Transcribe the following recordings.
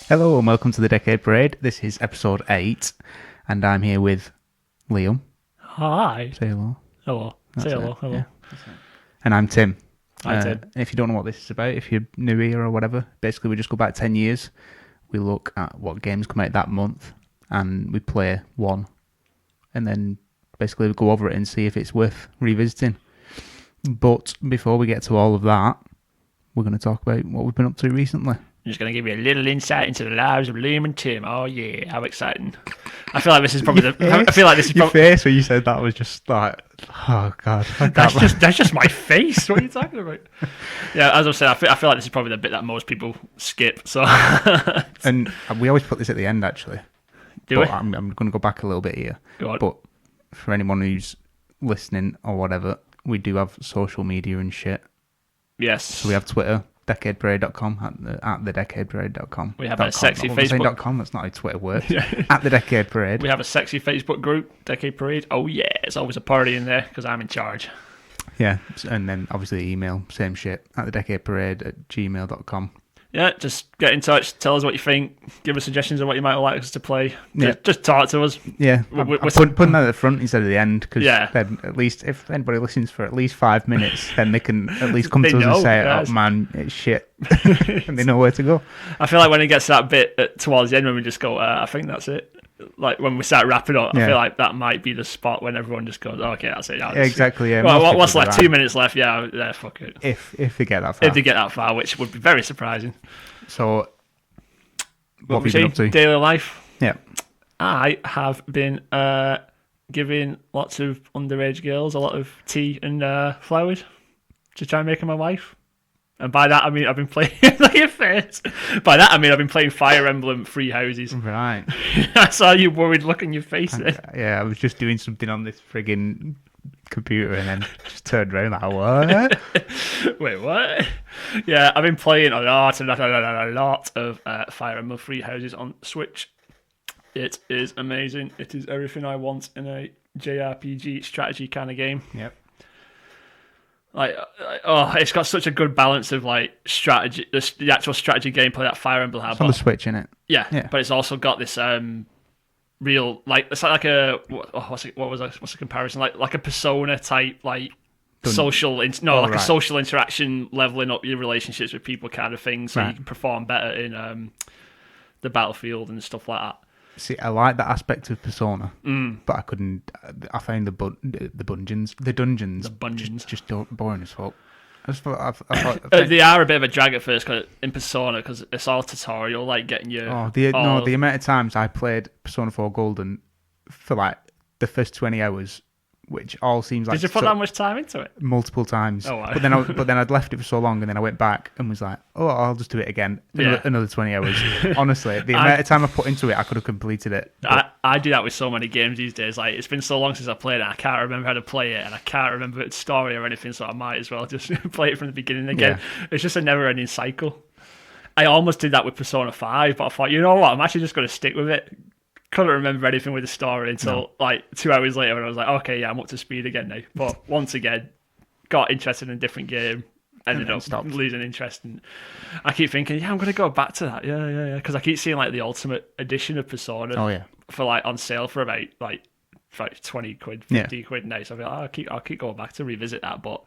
Hello and welcome to the Decade Parade. This is episode 8, and I'm here with Liam. Hi. Say hello. Hello. That's Say hello. it, Hello. yeah. And I'm Tim. Hi, Tim. If you don't know what this is about, if you're new here or whatever, basically we just go back 10 years. We look at what games come out that month, and we play one, and then basically we go over it and see if it's worth revisiting. But before we get to all of that, we're going to talk about what we've been up to recently. I'm just going to give you a little insight into the lives of Liam and Tim. Oh yeah, how exciting! I feel like this is probably Your face when you said that was just like, oh god, that's just my face. What are you talking about? Yeah, as I said, I feel like this is probably the bit that most people skip. So, and we always put this at the end actually. Do we? I'm going to go back a little bit here. Go on. But for anyone who's listening or whatever, we do have social media and shit. Yes. So we have Twitter, decadeparade.com, at thedecadeparade.com. We have a sexy Facebook. .com, that's not how Twitter works. At the Decade Parade. We have a sexy Facebook group, Decade Parade. Oh yeah, it's always a party in there because I'm in charge. Yeah, and then obviously email, same shit, at thedecadeparade@gmail.com. Yeah, just get in touch. Tell us what you think. Give us suggestions of what you might like us to play. Yeah. Just talk to us. Yeah, I'm putting that at the front instead of the end because then at least if anybody listens for at least 5 minutes, then they can at least come to us and say, "Oh man, it's shit," and they know where to go. I feel like when it gets to that bit towards the end, when we just go, "I think that's it." Like when we start wrapping up, I feel like that might be the spot when everyone just goes, oh, "Okay, that's it." Yeah, exactly. Yeah. Well, what's left? 2 minutes left. Yeah, fuck it. If they get that far. If they get that far, which would be very surprising. So, what have you been up to? Daily life. Yeah. I have been giving lots of underage girls a lot of tea and flowers to try and make her my wife. And by that I mean I've been playing your face. By that I mean I've been playing Fire Emblem Three Houses. Right. I saw you worried look on your face then. Yeah, I was just doing something on this friggin' computer and then just turned around like, what? Wait, what? Yeah, I've been playing a lot of Fire Emblem Three Houses on Switch. It is amazing. It is everything I want in a JRPG strategy kind of game. Yep. It's got such a good balance of like strategy, the actual strategy gameplay that Fire Emblem had. It's on the Switch, innit? Yeah, but it's also got this real it's like a what's the comparison like a Persona type like social interaction, leveling up your relationships with people kind of thing, so you can perform better in the battlefield and stuff like that. See, I like that aspect of Persona, but I couldn't. I found the dungeons just boring as fuck. I thought they are a bit of a drag at first in Persona because it's all tutorial, like getting you. The amount of times I played Persona 4 Golden for like the first 20 hours, which all seems like. Did you put that much time into it? Multiple times. Oh, wow. But then I'd left it for so long, and then I went back and was like, "Oh, I'll just do it again." Another 20 hours. Honestly, the amount of time I put into it, I could have completed it. I do that with so many games these days. Like it's been so long since I played it, I can't remember how to play it, and I can't remember its story or anything. So I might as well just play it from the beginning again. Yeah. It's just a never-ending cycle. I almost did that with Persona 5, but I thought, you know what? I'm actually just going to stick with it. Couldn't remember anything with the story until like 2 hours later when I was like, okay, yeah, I'm up to speed again now. But once again, got interested in a different game, ended up losing interest. And I keep thinking, I'm going to go back to that. Yeah. Because I keep seeing like the Ultimate Edition of Persona for like on sale for about like 20 quid, 50 quid now. So I feel I'll keep going back to revisit that, but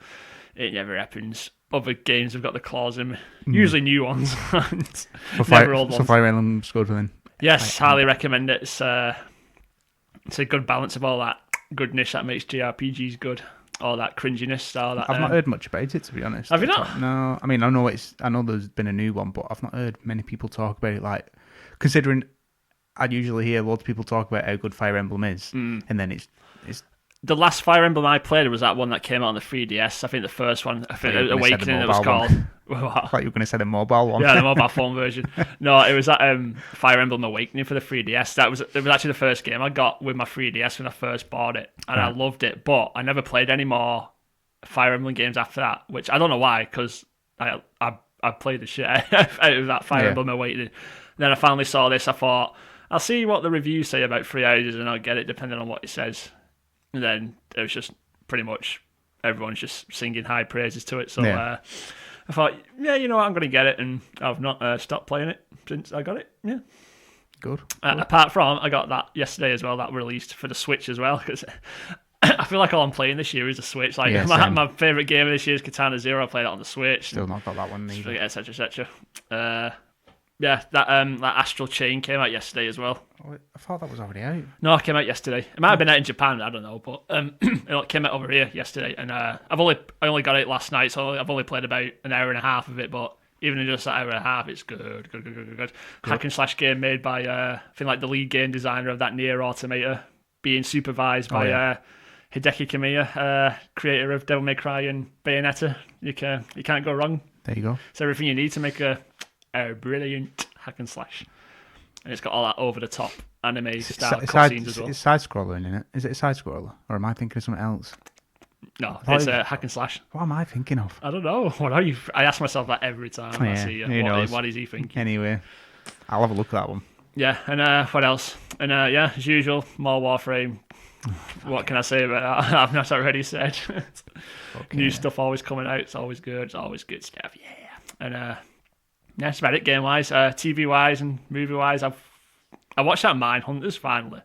it never happens. Other games have got the claws in, usually new ones, never old ones. So Fire Emblem's good then. Yes, highly recommend it. It's a good balance of all that goodness that makes JRPGs good. All that cringiness. I've not heard much about it, to be honest. Have you not? No. I mean, I know there's been a new one, but I've not heard many people talk about it. Like, considering I usually hear loads of people talk about how good Fire Emblem is, and then it's the last Fire Emblem I played was that one that came out on the 3DS. I think the first one, Awakening, it was called. I thought you were going to say the mobile one. Yeah, the mobile phone version. No, it was that Fire Emblem Awakening for the 3DS. It was actually the first game I got with my 3DS when I first bought it, and I loved it. But I never played any more Fire Emblem games after that, which I don't know why, because I played the shit out of that Fire Emblem Awakening. Then I finally saw this. I thought, I'll see what the reviews say about 3 Houses, and I'll get it depending on what it says. And then it was just pretty much everyone's just singing high praises to it. So I thought, yeah, you know what, I'm going to get it, and I've not stopped playing it since I got it. Yeah. Good. Apart from, I got that yesterday as well, that released for the Switch as well, because I feel like all I'm playing this year is the Switch. Like, my favourite game of this year is Katana Zero. I played it on the Switch. Still not got that one either. Etc, etc. Yeah, that Astral Chain came out yesterday as well. Oh, I thought that was already out. No, it came out yesterday. It might have been out in Japan, I don't know, but it came out over here yesterday, and I only got it last night, so I've only played about an hour and a half of it, but even in just that hour and a half, it's good. Hack and slash game made by I think like the lead game designer of that Nier Automata, being supervised by Hideki Kamiya, creator of Devil May Cry and Bayonetta. You can't go wrong. There you go. It's everything you need to make a brilliant hack and slash, and it's got all that over the top anime style cutscenes as well. It's side scrolling, isn't it? Is it a side scroller, or am I thinking of something else? No, it's a hack and slash. What am I thinking of? I don't know. What are you? I ask myself that every time I see what is he thinking? Anyway, I'll have a look at that one. Yeah, and what else? And yeah, as usual, more Warframe. What can I say about that? I've not already said. New stuff always coming out. It's always good. It's always good stuff. Yeah, and yeah, that's about it. Game wise, TV wise, and movie wise, I watched that Mindhunters finally.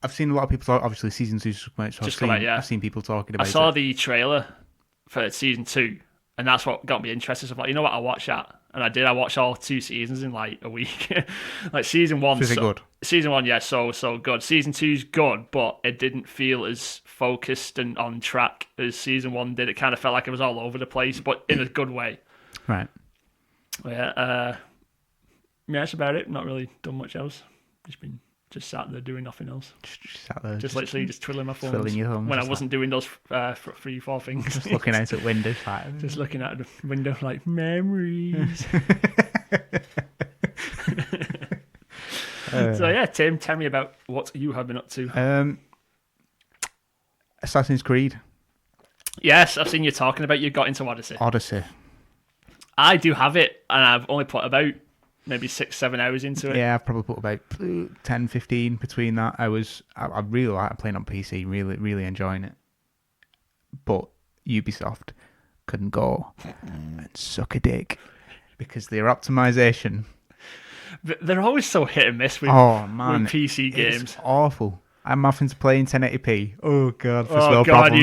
I've seen a lot of people talk. Obviously, season 2's come out, so I've seen people talking about it. I saw the trailer for season 2, and that's what got me interested. So I thought, you know what, I'll watch that. And I did. I watched all 2 seasons in like a week. Like season 1. Is it good? Season 1, yeah, so good. Season 2's good, but it didn't feel as focused and on track as season 1 did. It kind of felt like it was all over the place, but in a good way. Right. Yeah, that's about it. Not really done much else. Just sat there doing nothing else. Just sat there. Just literally just twiddling my thumbs. Twiddling your thumbs. When I wasn't doing those 3-4 things. Just looking out at windows. Just looking out the window like memories. So yeah, Tim, tell me about what you have been up to. Assassin's Creed. Yes, I've seen you talking about you got into Odyssey. I do have it, and I've only put about maybe 6-7 hours into it. Yeah, I've probably put about 10-15 between that. I really like playing on PC, really enjoying it. But Ubisoft couldn't go and suck a dick because their optimization. They're always so hit and miss with PC games. It's awful. I'm having to play in 1080p. Oh god, for slow problems.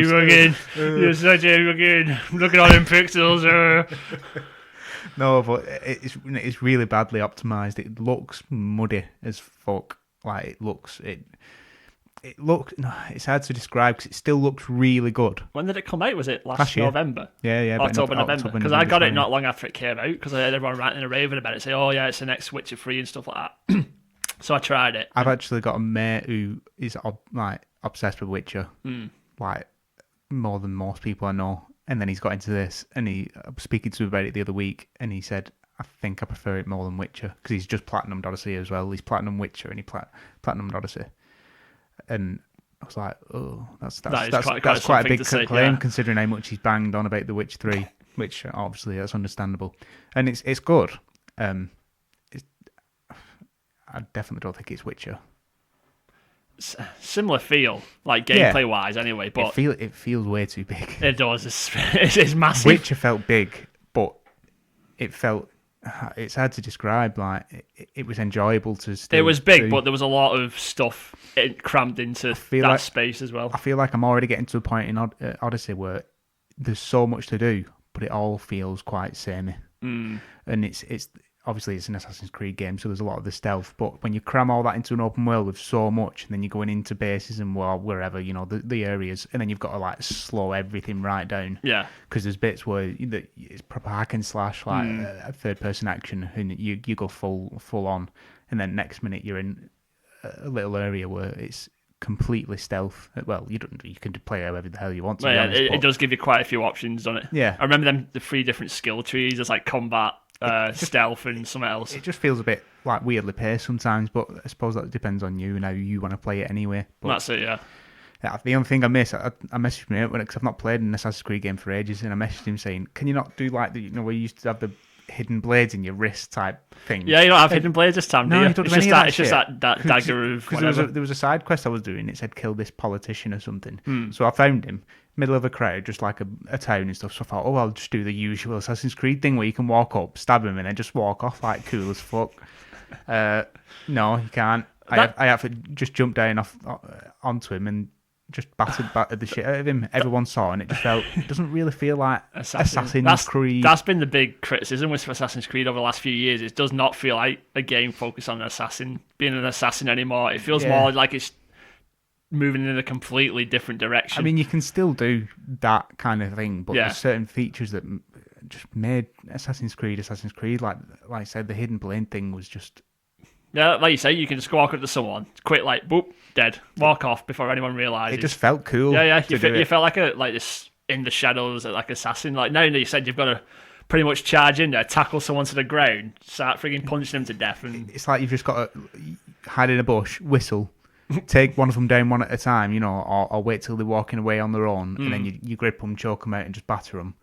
You're such a fucking look at all them pixels. No, but it's really badly optimized. It looks muddy as fuck. Like it looks. It's hard to describe because it still looks really good. When did it come out? Was it last November? Yeah. October, November. Because I got it not long after it came out because I heard everyone ranting and raving about it. Say, oh yeah, it's the next Witcher 3 and stuff like that. So I tried it. I've actually got a mate who is like obsessed with Witcher, like more than most people I know. And then he's got into this, and I was speaking to him about it the other week, and he said, I think I prefer it more than Witcher, because he's just Platinumed Odyssey as well. He's Platinum Witcher, and he Platinumed Odyssey. And I was like, oh, that's quite a big claim, considering how much he's banged on about The Witcher 3, which obviously that's understandable. And it's good. I definitely don't think it's Witcher. Similar feel, like gameplay wise, anyway. But it feels way too big. It does. It's massive. Witcher felt big, but it felt. It's hard to describe. Like it was enjoyable to. It was big, but there was a lot of stuff crammed into that space as well. I feel like I'm already getting to a point in Odyssey where there's so much to do, but it all feels quite samey. And it's obviously it's an Assassin's Creed game, so there's a lot of the stealth. But when you cram all that into an open world with so much, and then you're going into bases and wherever, the areas, and then you've got to like slow everything right down. Yeah. Because there's bits where it's proper hack and slash, like a third-person action, and you go full on, and then next minute you're in a little area where it's completely stealth. Well, you can play however the hell you want to. Well, it does give you quite a few options on it. Yeah. I remember the 3 different skill trees. There's like combat. Stealth and something else. It just feels a bit like weirdly paced sometimes, but I suppose that depends on you and how you want to play it anyway. But that's it, yeah. The only thing I messaged him because I've not played an Assassin's Creed game for ages, and I messaged him saying, "Can you not do like where you used to have the hidden blades in your wrist type thing. Yeah, you don't have hidden blades this time, do No, you? you don't It's do any just of that it's just shit. that dagger of whatever. There was a side quest I was doing. It said kill this politician or something. So I found him middle of a crowd, just like a town and stuff. So I thought, oh, I'll just do the usual Assassin's Creed thing where you can walk up, stab him, and then just walk off like cool as fuck. No, you can't. I have to just jump down onto him and just battered the shit out of him. Everyone saw, and it doesn't really feel like Assassin's Creed. That's been the big criticism with Assassin's Creed over the last few years. It does not feel like a game focused on being an assassin anymore. It feels more like it's moving in a completely different direction. I mean, you can still do that kind of thing, but there's certain features that just made Assassin's Creed. Like I said, the hidden blade thing was just... Yeah, like you say, you can just walk up to someone, quick, like, boop, dead, walk off before anyone realises. It just felt cool. Yeah. You felt like this in the shadows, like assassin. Like now that you said you've got to pretty much charge in there, tackle someone to the ground, start frigging punching them to death, and it's like you've just got to hide in a bush, whistle, take one of them down one at a time, or wait till they're walking away on their own, and then you grip them, choke them out, and just batter them,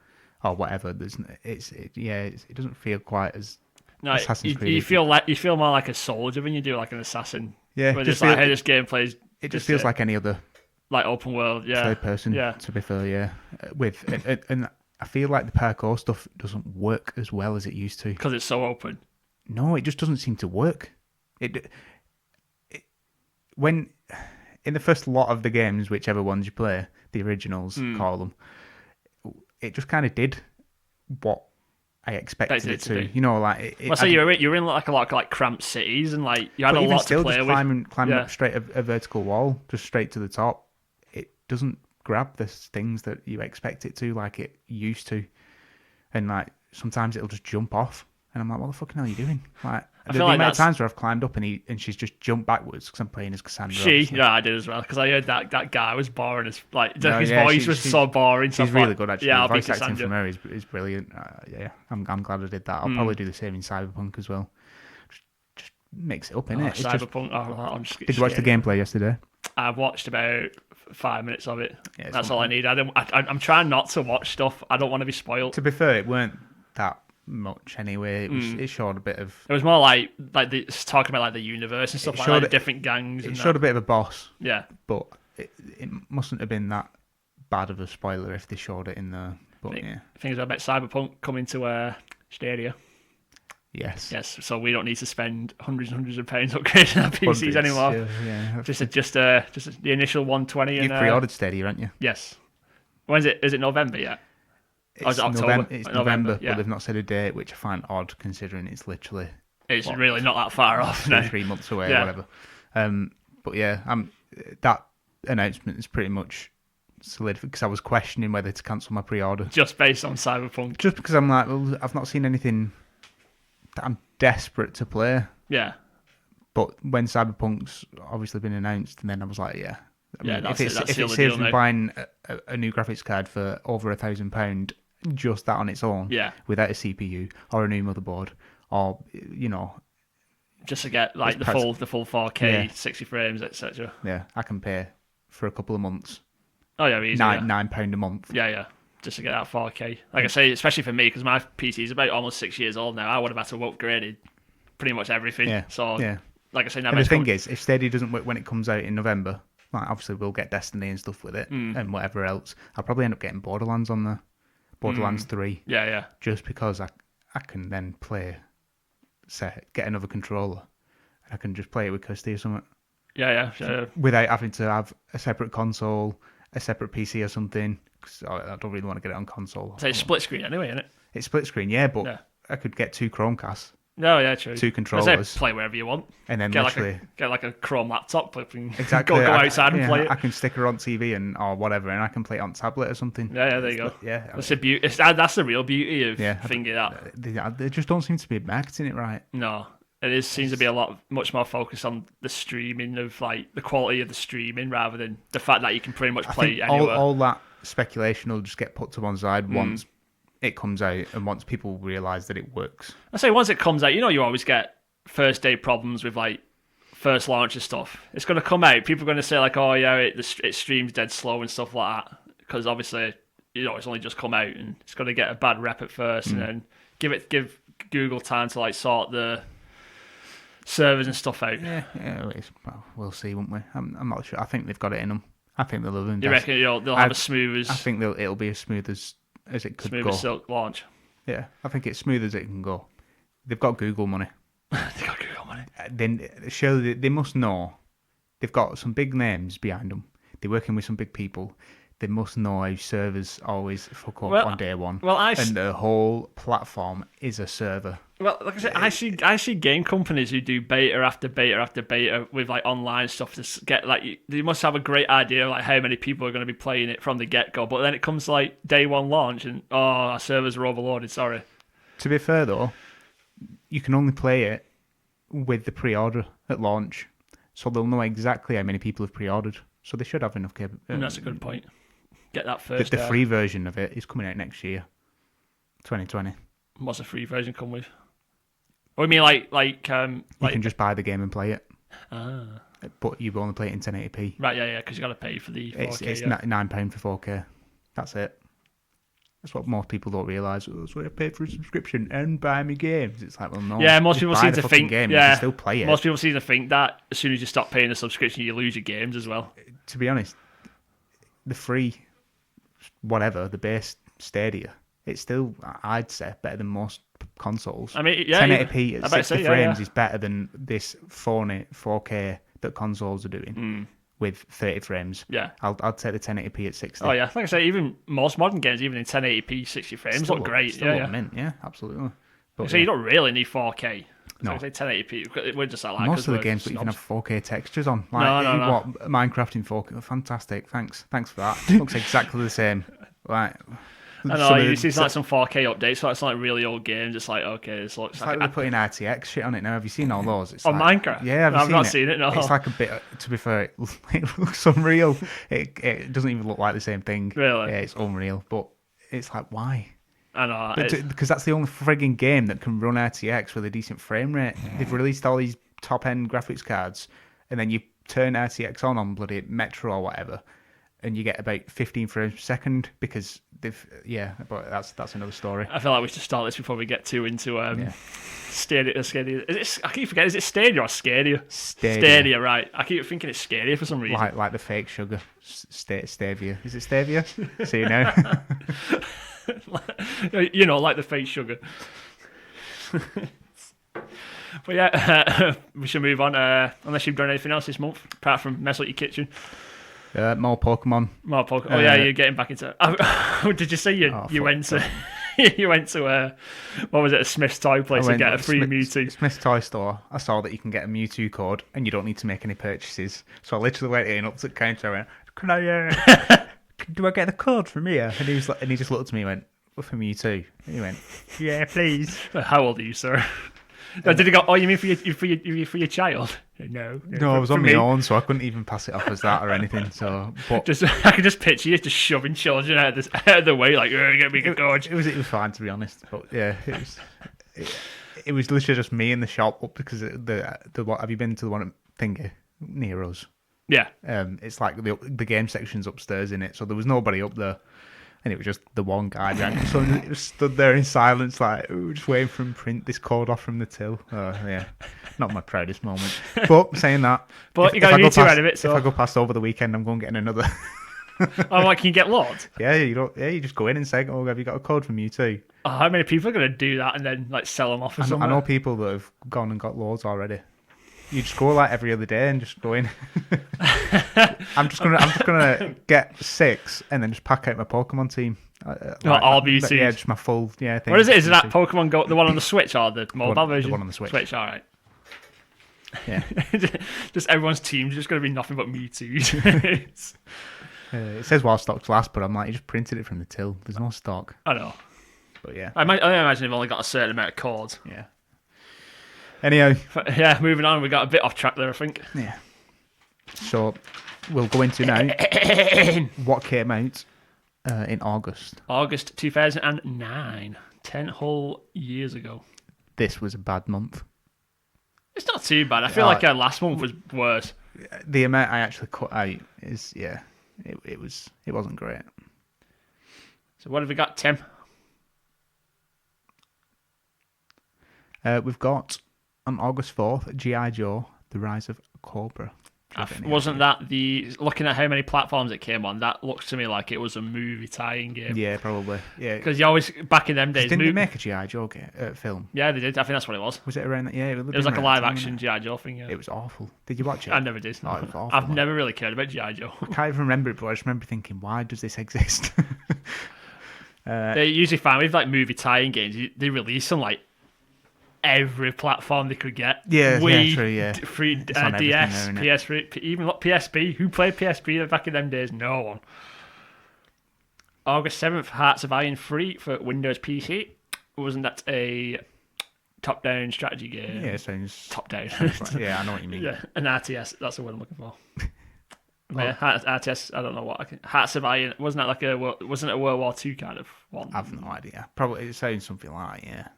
or whatever. It doesn't feel quite as... No, you feel more like a soldier when you do like an assassin. Yeah, but just like, hey, this game plays. It just feels like any other like open world, third person. Yeah, to be fair, yeah. And I feel like the parkour stuff doesn't work as well as it used to because it's so open. No, it just doesn't seem to work. When in the first lot of the games, whichever ones you play, the originals call them, it just kind of did what I expected it to. So you're in like a lot of like cramped cities, and like you had a lot to play with. Climbing up straight a vertical wall, just straight to the top. It doesn't grab the things that you expect it to, like it used to, and like sometimes it'll just jump off, and I'm like, what the fucking hell are you doing? Like the amount of times where I've climbed up and she's just jumped backwards because I'm playing as Cassandra. Yeah, I did as well because I heard that guy was boring as his voice was so boring. She's really good actually. Yeah, the voice acting from her is brilliant. I'm glad I did that. I'll probably do the same in Cyberpunk as well. Just mix it up, innit? Cyberpunk. Did you watch the gameplay yesterday? I watched about 5 minutes of it. Yeah, that's all I need. I'm trying not to watch stuff. I don't want to be spoiled. To be fair, it weren't that much anyway. It showed a bit of... It was more like talking about like the universe and stuff, like the different gangs. It showed a bit of a boss. Yeah. But it mustn't have been that bad of a spoiler if they showed it in there. But Things about Cyberpunk coming to Stadia. Yes. So we don't need to spend hundreds and hundreds of pounds upgrading our PCs anymore. Yeah. Just the initial 120. You've pre-ordered Stadia, haven't you? Yes. When is it? Is it November yet? It's October. It's November, but they've not said a date, which I find odd considering it's literally... It's really not that far off. 3 months away or whatever. But yeah, that announcement is pretty much solid because I was questioning whether to cancel my pre-order. Just based on Cyberpunk? Just because I'm like, well, I've not seen anything that I'm desperate to play. Yeah. But when Cyberpunk's obviously been announced, and then I was like, yeah. If it saves me buying a new graphics card for over £1,000, just that on its own, without a CPU or a new motherboard, or just to get like the full 4K, 60 frames, etc. Yeah, I can pay for a couple of months. Oh yeah, easy. £9 a month. Yeah. Just to get that 4K. Like I say, especially for me, because my PC is about almost 6 years old now. I would have had to have upgraded pretty much everything. Yeah. So like I say, now and the thing is, if Stadia doesn't work when it comes out in November, like obviously we'll get Destiny and stuff with it and whatever else. I'll probably end up getting Borderlands on there. Borderlands 3. Yeah. Just because I can then get another controller and I can just play it with Kirsty or something. Yeah. Without having to have a separate console, a separate PC or something. Cause I don't really want to get it on console. So it's split screen anyway, isn't it? It's split screen, yeah, but I could get 2 Chromecasts. No, yeah, true. 2 controllers. Play wherever you want. And then get literally... like a Chrome laptop. Exactly. Go outside and play it. I can stick her on TV or whatever, and I can play it on tablet or something. Yeah, there you go. Yeah. That's that's the real beauty of thinking that. They just don't seem to be marketing it right. No. It seems to be much more focused on the streaming of like the quality of the streaming rather than the fact that you can pretty much play anywhere. All that speculation will just get put to one side once it comes out and once people realise that it works. I say once it comes out, you always get first day problems with like first launch and stuff. It's going to come out. People are going to say like, oh yeah, it streams dead slow and stuff like that because obviously it's only just come out and it's going to get a bad rep at first and then give Google time to like sort the servers and stuff out. Yeah, well, we'll see, won't we? I'm not sure. I think they've got it in them. I think they'll have You reckon they'll have a smooth as... I think it'll be as smooth as it could smooth go. as silk launch. Yeah, I think it's smooth as it can go. They've got Google money. They've got Google money. Then surely they must know. They've got some big names behind them. They're working with some big people. They must know how servers always fuck up on day one. And the whole platform is a server. Well, like I said, I see game companies who do beta after beta after beta with like online stuff to get like they must have a great idea of like how many people are going to be playing it from the get go. But then it comes to like day one launch and our servers are overloaded. Sorry. To be fair though, you can only play it with the pre-order at launch, so they'll know exactly how many people have pre-ordered. So they should have enough capability. And that's a good point. Get that first. The free version of it is coming out next year, 2020. What's the free version come with? Oh, you mean like you can just buy the game and play it. Ah. But you only play it in 1080p. Right, yeah, because you got to pay for the 4K. It's £9 for 4K. That's it. That's what most people don't realise. So I paid for a subscription and buy me games. It's like, well, no. Yeah, most people seem to think. Game, yeah, you can still play it. Most people seem to think that as soon as you stop paying the subscription, you lose your games as well. To be honest, the free, whatever, the base Stadia, it's still, I'd say, better than most consoles. I mean, yeah, 1080p at 60 frames is better than this 4K that consoles are doing. With 30 frames. Yeah. I'll take the 1080p at 60. Oh, yeah. Like I say, even most modern games, even in 1080p, 60 frames, look great. Yeah, absolutely. But, so you don't really need 4K. No. Like I say 1080p. We're just like most of the games don't even have 4K textures on. Like, no. What, Minecraft in 4K? Fantastic. Thanks for that. Looks exactly the same. Right. I know, you see like some 4K updates, so it's like really old games. It's like, okay, this looks like they're putting RTX shit on it now. Have you seen all those? It's Minecraft? Yeah, I've not seen it, no. It's like a bit, to be fair, it looks unreal. It doesn't even look like the same thing. Really? Yeah, it's unreal, but it's like, why? I know. Because that's the only frigging game that can run RTX with a decent frame rate. They've released all these top-end graphics cards, and then you turn RTX on bloody Metro or whatever, and you get about 15 frames per second because but that's another story. I feel like we should start this before we get too into Stadia. I keep forgetting, is it Stadia or Stadia? Stadia, right. I keep thinking it's Stadia for some reason. Like the fake sugar. Stevia. Is it Stevia? See you now. Like the fake sugar. But yeah, we should move on, unless you've done anything else this month, apart from mess up your kitchen. More Pokemon. Oh yeah, you're getting back into. Did you say you went to you went to what was it, a Smith's toy place to get a free Mewtwo? Smith's toy store. I saw that you can get a Mewtwo code and you don't need to make any purchases. So I literally went in up to the counter and went, "Can I? Do I get the code from here?" And he was like, and he just looked at me and went, "Well, for Mewtwo." And he went, "Yeah, please." How old are you, sir? Did he go? Oh, you mean for your child? No, I was on my own, so I couldn't even pass it off as that or anything. So, but I could just picture you just shoving children out of the way, like, "Get me a code." It was fine, to be honest. But yeah, it was literally just me in the shop up because the what? Have you been to the one at Thingy near us? Yeah. It's like the game section's upstairs in it, so there was nobody up there. And it was just the one guy so he stood there in silence, like, just waiting for him to print this code off from the till. Oh, yeah. Not my proudest moment. But saying that, you got Mewtwo out of it. So if I go past over the weekend, I'm going getting another. Can you get loads? Yeah, you just go in and say, "Oh, have you got a code for Mewtwo?" Oh, how many people are going to do that and then like sell them off or something? I know people that have gone and got loads already. You just go like every other day and just go in. I'm just gonna get 6 and then just pack out my Pokemon team. All Mewtwo. Yeah, just my full thing. What is it? Is it that Pokemon Go, the one on the Switch or the mobile version? The one on the Switch. Switch, all right. Yeah. Just everyone's team's just going to be nothing but Mewtwo. It says while stocks last, but I'm like, you just printed it from the till. There's no stock. I know. But yeah. I imagine they've only got a certain amount of cords. Yeah. Anyhow. Yeah, moving on. We got a bit off track there, I think. Yeah. So we'll go into now what came out in August. August 2009. 10 whole years ago. This was a bad month. It's not too bad. I feel like last month was worse. The amount I actually cut out is, it wasn't great. So what have we got, Tim? We've got on August 4th, G.I. Joe: The Rise of Cobra. Wasn't that the looking at how many platforms it came on? That looks to me like it was a movie tie-in game. Yeah, probably. Yeah, because you always back in them days. Didn't they make a G.I. Joe film? Yeah, they did. I think that's what it was. Was it around that? Yeah, it was like a live-action G.I. Joe thing. Yeah. It was awful. Did you watch it? I never did. Oh, it was awful. I've never really cared about G.I. Joe. I can't even remember it, but I just remember thinking, why does this exist? They usually find with like movie tie-in games, they release them like every platform they could get. Yeah, Wii, true, yeah. Free DS, PS3, even PSP. Who played PSP back in them days? No one. August 7th, Hearts of Iron 3 for Windows PC. Wasn't that a top-down strategy game? Yeah, it sounds... Top-down. Yeah, I know what you mean. Yeah, an RTS. That's the word I'm looking for. Yeah, RTS. I don't know what. Hearts of Iron. Wasn't that like wasn't it a World War II kind of one? I've no idea. Probably it sounds something like that, yeah.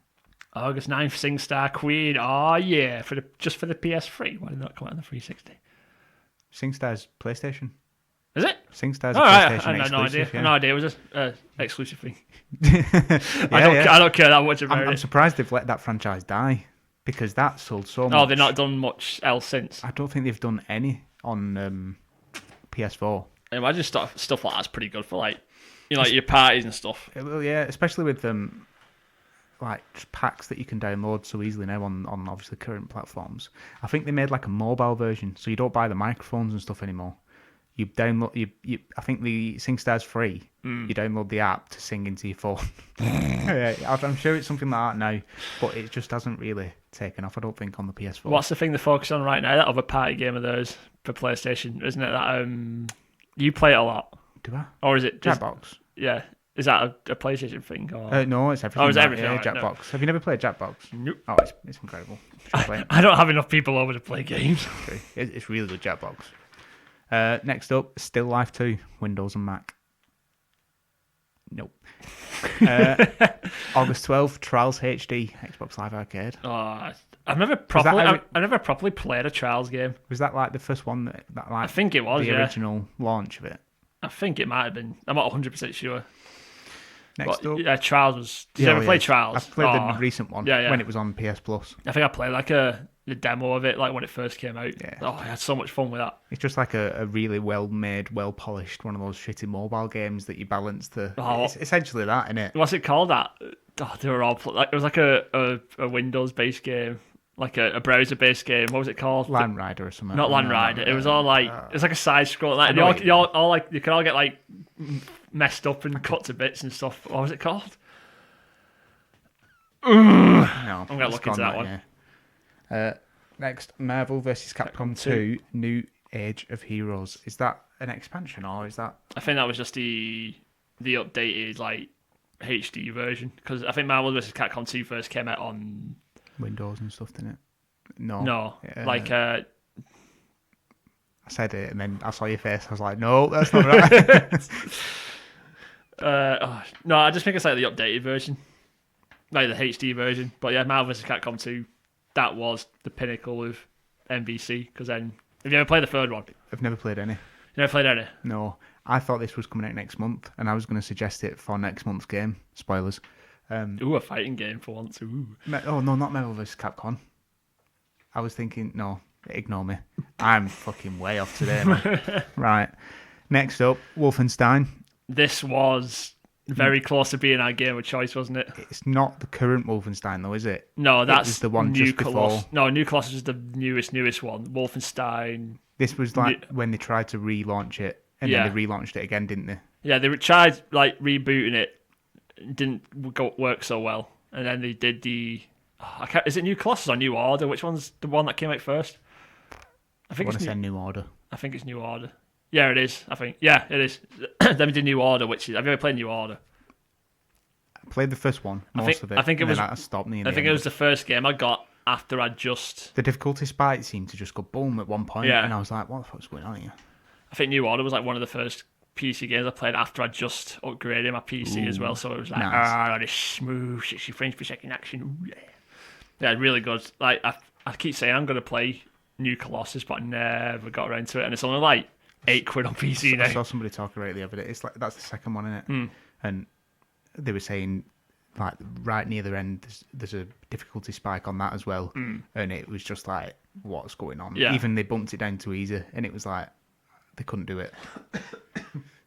August 9th, SingStar Queen. Oh yeah, just for the PS3. Why did that come out on the 360? SingStar's PlayStation. Is it? SingStar's PlayStation exclusive. No idea. Yeah. No idea. It was an exclusive thing. I don't care that much about it. I'm surprised they've let that franchise die because that sold so much. Oh, they've not done much else since. I don't think they've done any on PS4. I imagine stuff like that's pretty good for like your parties and stuff. Well, yeah, especially with like packs that you can download so easily now on obviously current platforms. I think they made like a mobile version, so you don't buy the microphones and stuff anymore. You download you I think the SingStar's free. You download the app to sing into your phone. Yeah, I'm sure it's something like that now, but it just hasn't really taken off. I don't think on the PS4. What's the thing they're focused on right now? That other party game of theirs for PlayStation, isn't it? That you play it a lot. Do I? Or is it just Jackbox? Yeah. Is that a PlayStation thing? Or... No, it's everything. Oh, it's everything. Yeah, right, Jackbox. no. Have you never played Jackbox? Nope. Oh, it's incredible. I don't have enough people over to play games. Okay. It's really good, Jackbox. Next up, Still Life 2, Windows and Mac. Nope. August 12th, Trials HD, Xbox Live Arcade. Oh, I've never properly played a Trials game. Was that like the first one that like? I think it was the original launch of it. I think it might have been. I'm not 100% sure. Next up, yeah, Trials was. Did you ever play Trials? I've played the recent one. Yeah. When it was on PS Plus. I think I played like the demo of it, like when it first came out. Yeah. Oh, I had so much fun with that. It's just like a really well made, well polished one of those shitty mobile games that you balance the. Oh. It's essentially that, isn't it? What's it called? That they were all like it was like a Windows based game. Like a browser based game. What was it called? Land Rider or something. Not Land Rider. It was all like it was like a side scroll. Like you all like you could all get like messed up and cut to bits and stuff. What was it called? No, I'm gonna look into that one. Yeah. Next, Marvel vs. Capcom 2: New Age of Heroes. Is that an expansion or is that? I think that was just the updated like HD version because I think Marvel vs. Capcom 2 first came out on Windows and stuff, didn't it? No. No. I said it and then I saw your face. I was like, no, that's not right. No, I just think it's like the updated version. Like the HD version. But yeah, Marvel vs. Capcom 2, that was the pinnacle of MVC. Because then, have you ever played the third one? I've never played any. You never played any? No. I thought this was coming out next month and I was going to suggest it for next month's game. Spoilers. A fighting game for once. Ooh. Oh, no, not Marvel vs. Capcom. I was thinking, no, ignore me. I'm fucking way off today, man. Right. Next up, Wolfenstein. This was very close to being our game of choice, wasn't it? It's not the current Wolfenstein, though, is it? No, that's the one New just before. No, New Colossus is the newest one. Wolfenstein. This was like when they tried to relaunch it, and then they relaunched it again, didn't they? Yeah, they tried like rebooting it. Didn't work so well, and then they did the. Is it New Colossus or New Order? Which one's the one that came out first? I think it's New Order. I think it's New Order. Yeah, it is. I think. Yeah, it is. Then we did New Order, which is. Have you ever played New Order? I played the first one, of it. I think it was. I stopped me. I think it was the first game I got after I just. The difficulty spike seemed to just go boom at one point, and I was like, "What the fuck's going on here?" I think New Order was like one of the first PC games I played after I just upgraded my PC as well, so it was like this smooth 60 frames per second action. Ooh, yeah, really good. Like I keep saying I'm gonna play New Colossus, but I never got around to it, and it's only like £8 on PC now. I saw somebody talk about it the other day. It's like that's the second one, isn't it? And they were saying like right near the end, there's a difficulty spike on that as well, and it was just like, what's going on? Yeah. Even they bumped it down to easy, and it was like they couldn't do it.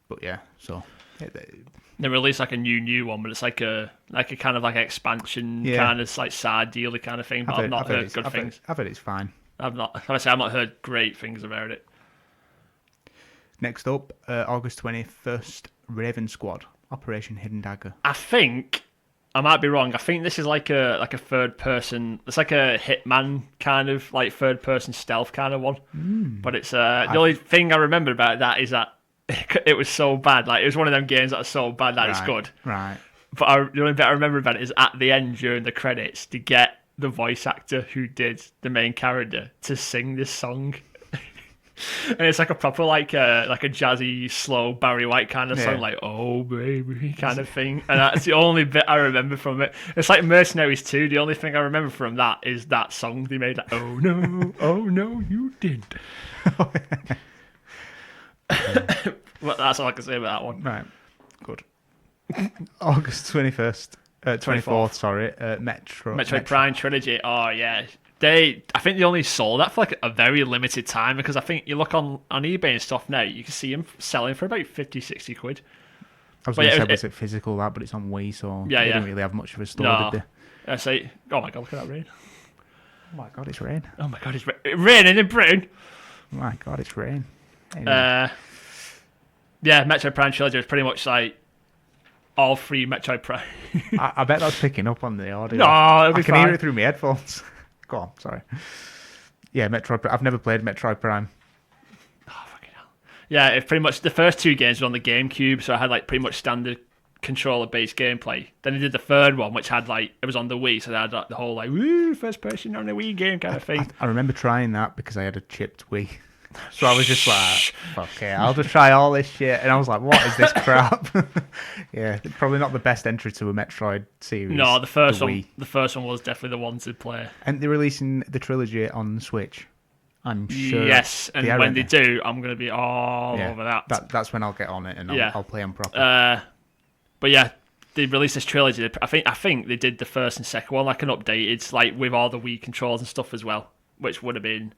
But yeah, so They released like a new one, but it's like a kind of like expansion kind of like side dealy kind of thing. But I've not heard good things. I've heard it's fine. I've not heard great things about it. Next up, August 21st, Raven Squad, Operation Hidden Dagger. I think I might be wrong. I think this is like a third person. It's like a Hitman kind of like third person stealth kind of one. But it's the only thing I remember about that is that it was so bad. Like it was one of them games that are so bad that it's good. Right. But the only bit I remember about it is at the end during the credits to get the voice actor who did the main character to sing this song. And it's like a proper like a jazzy, slow Barry White kind of song, like "Oh baby" kind of thing. And that's the only bit I remember from it. It's like Mercenaries 2. The only thing I remember from that is that song they made. Like, oh no, you didn't. Well, that's all I can say about that one. Right, good. August 21st, 24th. Sorry, Metroid Prime Trilogy. Oh yeah. I think they only sold that for like a very limited time, because I think you look on eBay and stuff now, you can see them selling for about 50, 60 quid. I was going to say, was it physical that, but it's on Wii, so they didn't really have much of a store, did they? I say, oh my god, look at that rain. Oh my god, it's rain. Oh my god, it's raining in Britain. Oh my god, it's rain. Anyway. Yeah, Metroid Prime Trilogy is pretty much like all three Metroid Prime. I bet that's picking up on the audio. No, it'll be fine. I can hear it through my headphones. Go on, sorry. Yeah, Metroid. I've never played Metroid Prime. Oh, fucking hell. Yeah, it pretty much the first two games were on the GameCube, so I had like pretty much standard controller-based gameplay. Then I did the third one, which had like it was on the Wii, so they had like, the whole like woo first person on a Wii game kind of thing. I remember trying that because I had a chipped Wii. So I was just like, okay, I'll just try all this shit. And I was like, what is this crap? Yeah, probably not the best entry to a Metroid series. No, the first one was definitely the one to play. And they're releasing the trilogy on Switch, I'm sure. Yes, and when they do, I'm going to be all over that. That's when I'll get on it and I'll play them properly. But yeah, they released this trilogy. I think they did the first and second one like an updated, like with all the Wii controls and stuff as well, which would have been,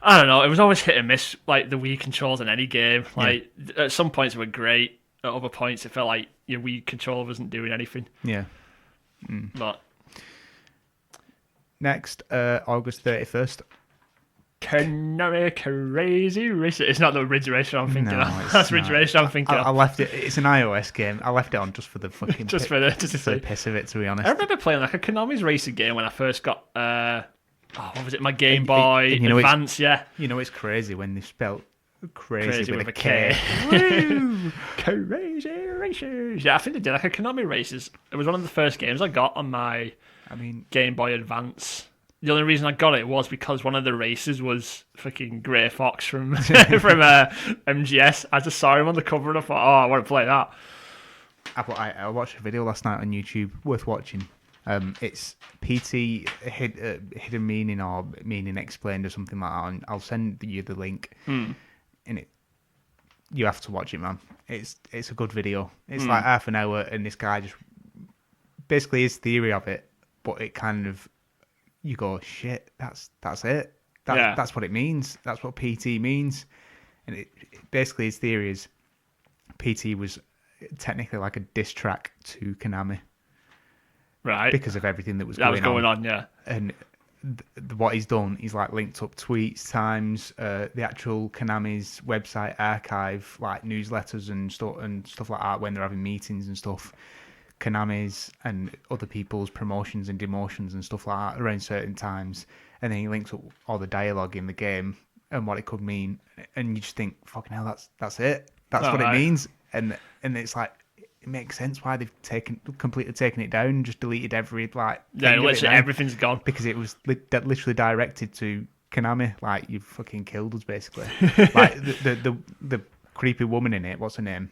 I don't know, it was always hit and miss, like the Wii controls in any game. Like at some points they were great, at other points it felt like your Wii controller wasn't doing anything. Yeah. But next, August 31st. Konami Crazy Racer. It's not the Ridge Racer I'm thinking of. That's Ridge Racer I'm thinking of. I left it. It's an iOS game. I left it on just for the fucking just for the piss of it, to be honest. I remember playing like a Konami's racing game when I first got what was it? My Game Boy Advance. Yeah. You know it's crazy when they spelled crazy with a K. Woo! Crazy Racers. Yeah, I think they did like a Konami Races. It was one of the first games I got on my Game Boy Advance. The only reason I got it was because one of the races was freaking Grey Fox from MGS. I just saw him on the cover and I thought, I want to play that. I watched a video last night on YouTube, worth watching. It's PT Hidden Meaning or Meaning Explained or something like that. And I'll send you the link. And you have to watch it, man. It's a good video. It's like half an hour, and this guy just basically his theory of it, but it kind of. You go, shit, that's it. That's what it means. That's what PT means. And it basically his theory is PT was technically like a diss track to Konami. Right. Because of everything that was going on. Yeah. And what he's done, he's like linked up tweets, times, the actual Konami's website archive, like newsletters and stuff like that when they're having meetings and stuff. Konami's and other people's promotions and demotions and stuff like that around certain times, and then he links up all the dialogue in the game and what it could mean, and you just think, fucking hell, that's it. That's what it means, and it's like it makes sense why they've completely taken it down and just deleted every literally everything's gone because it was literally directed to Konami, like you fucking killed us basically. Like the creepy woman in it, what's her name?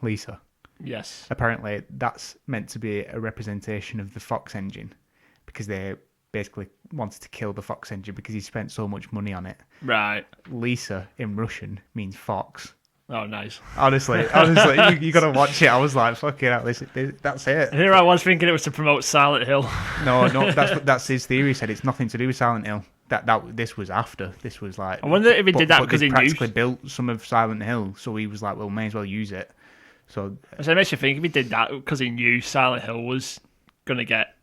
Lisa. Yes. Apparently, that's meant to be a representation of the Fox engine because they basically wanted to kill the Fox engine because he spent so much money on it. Right. Lisa in Russian means fox. Oh, nice. Honestly, you got to watch it. I was like, fucking hell, that's it. Here I was thinking it was to promote Silent Hill. No, that's his theory. He said it's nothing to do with Silent Hill. This was after. This was like. I wonder if he did that because he practically built some of Silent Hill, so he was like, well, may as well use it. So it makes you think if he did that because he knew Silent Hill was going to get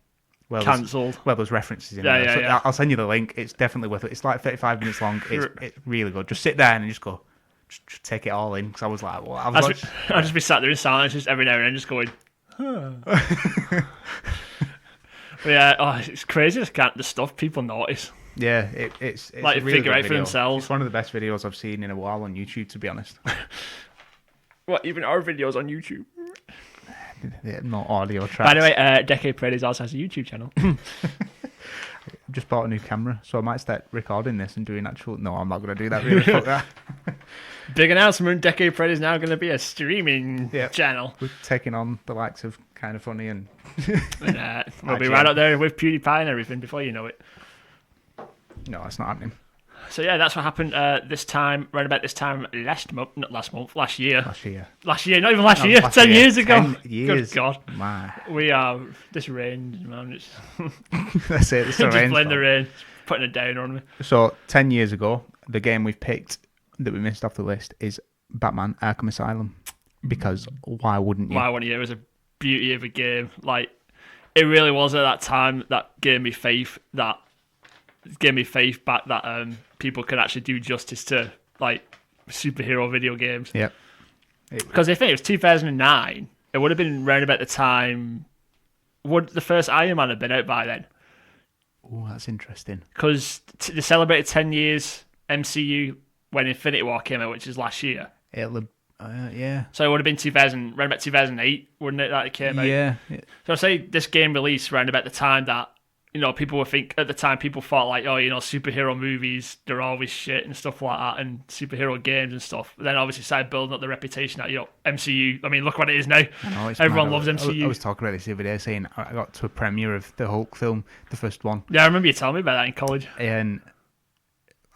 cancelled. Well, there's references in there. Yeah. I'll send you the link. It's definitely worth it. It's like 35 minutes long. It's really good. Just sit there and just go. Just take it all in, because I was like, well, I'll just be sat there in silence, just every now and then, just going, huh. But yeah, it's crazy the stuff people notice. Yeah, it's like a really figure out for video. themselves. It's one of the best videos I've seen in a while on YouTube, to be honest. What, even our videos on YouTube? Yeah, not audio tracks. By the way, Decade Predators also has a YouTube channel. I've just bought a new camera, so I might start recording this and doing actual. No, I'm not going to do that. Really, fuck that. Big announcement: Decade Predators is now going to be a streaming channel. We're taking on the likes of Kind of Funny and. We'll be right up there with PewDiePie and everything before you know it. No, it's not happening. So yeah, that's what happened around about this time last year. Not even last year, 10 years ago. 10 years. Good God. My. We are, this rain, man. That's it. It's the just blame the rain, putting it down on me. So, 10 years ago, the game we've picked that we missed off the list is Batman Arkham Asylum. Because why wouldn't you? Why wouldn't you? It was a beauty of a game. Like, it really was at that time that gave me faith back that people could actually do justice to like superhero video games. Yep. Because if it was 2009, it would have been around about the time. Would the first Iron Man have been out by then? Oh, that's interesting. Because they celebrated 10 years MCU when Infinity War came out, which is last year. Yeah. So it would have been around about 2008, wouldn't it, that it came out? Yeah. So I say this game released around about the time that, people people thought like, superhero movies, they're always shit and stuff like that, and superhero games and stuff. But then obviously started building up the reputation that, MCU, I mean, look what it is now. Everyone loves MCU. I was talking about this the other day, saying I got to a premiere of the Hulk film, the first one. Yeah, I remember you telling me about that in college. And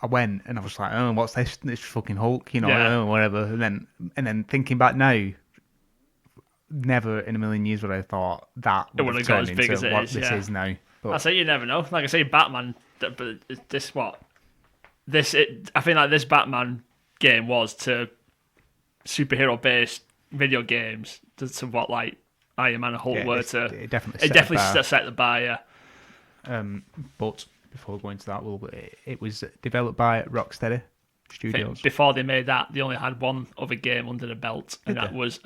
I went and I was like, oh, what's this fucking Hulk, whatever. And then thinking back now, never in a million years would I have thought that it would have got as big as it what is. This is now. But I say you never know. Like I say, Batman. But I think like this Batman game was to superhero-based video games to what like Iron Man and Hulk were to. It definitely set the bar. Yeah. But before going to that, it was developed by Rocksteady Studios. Before they made that, they only had one other game under the belt, and that was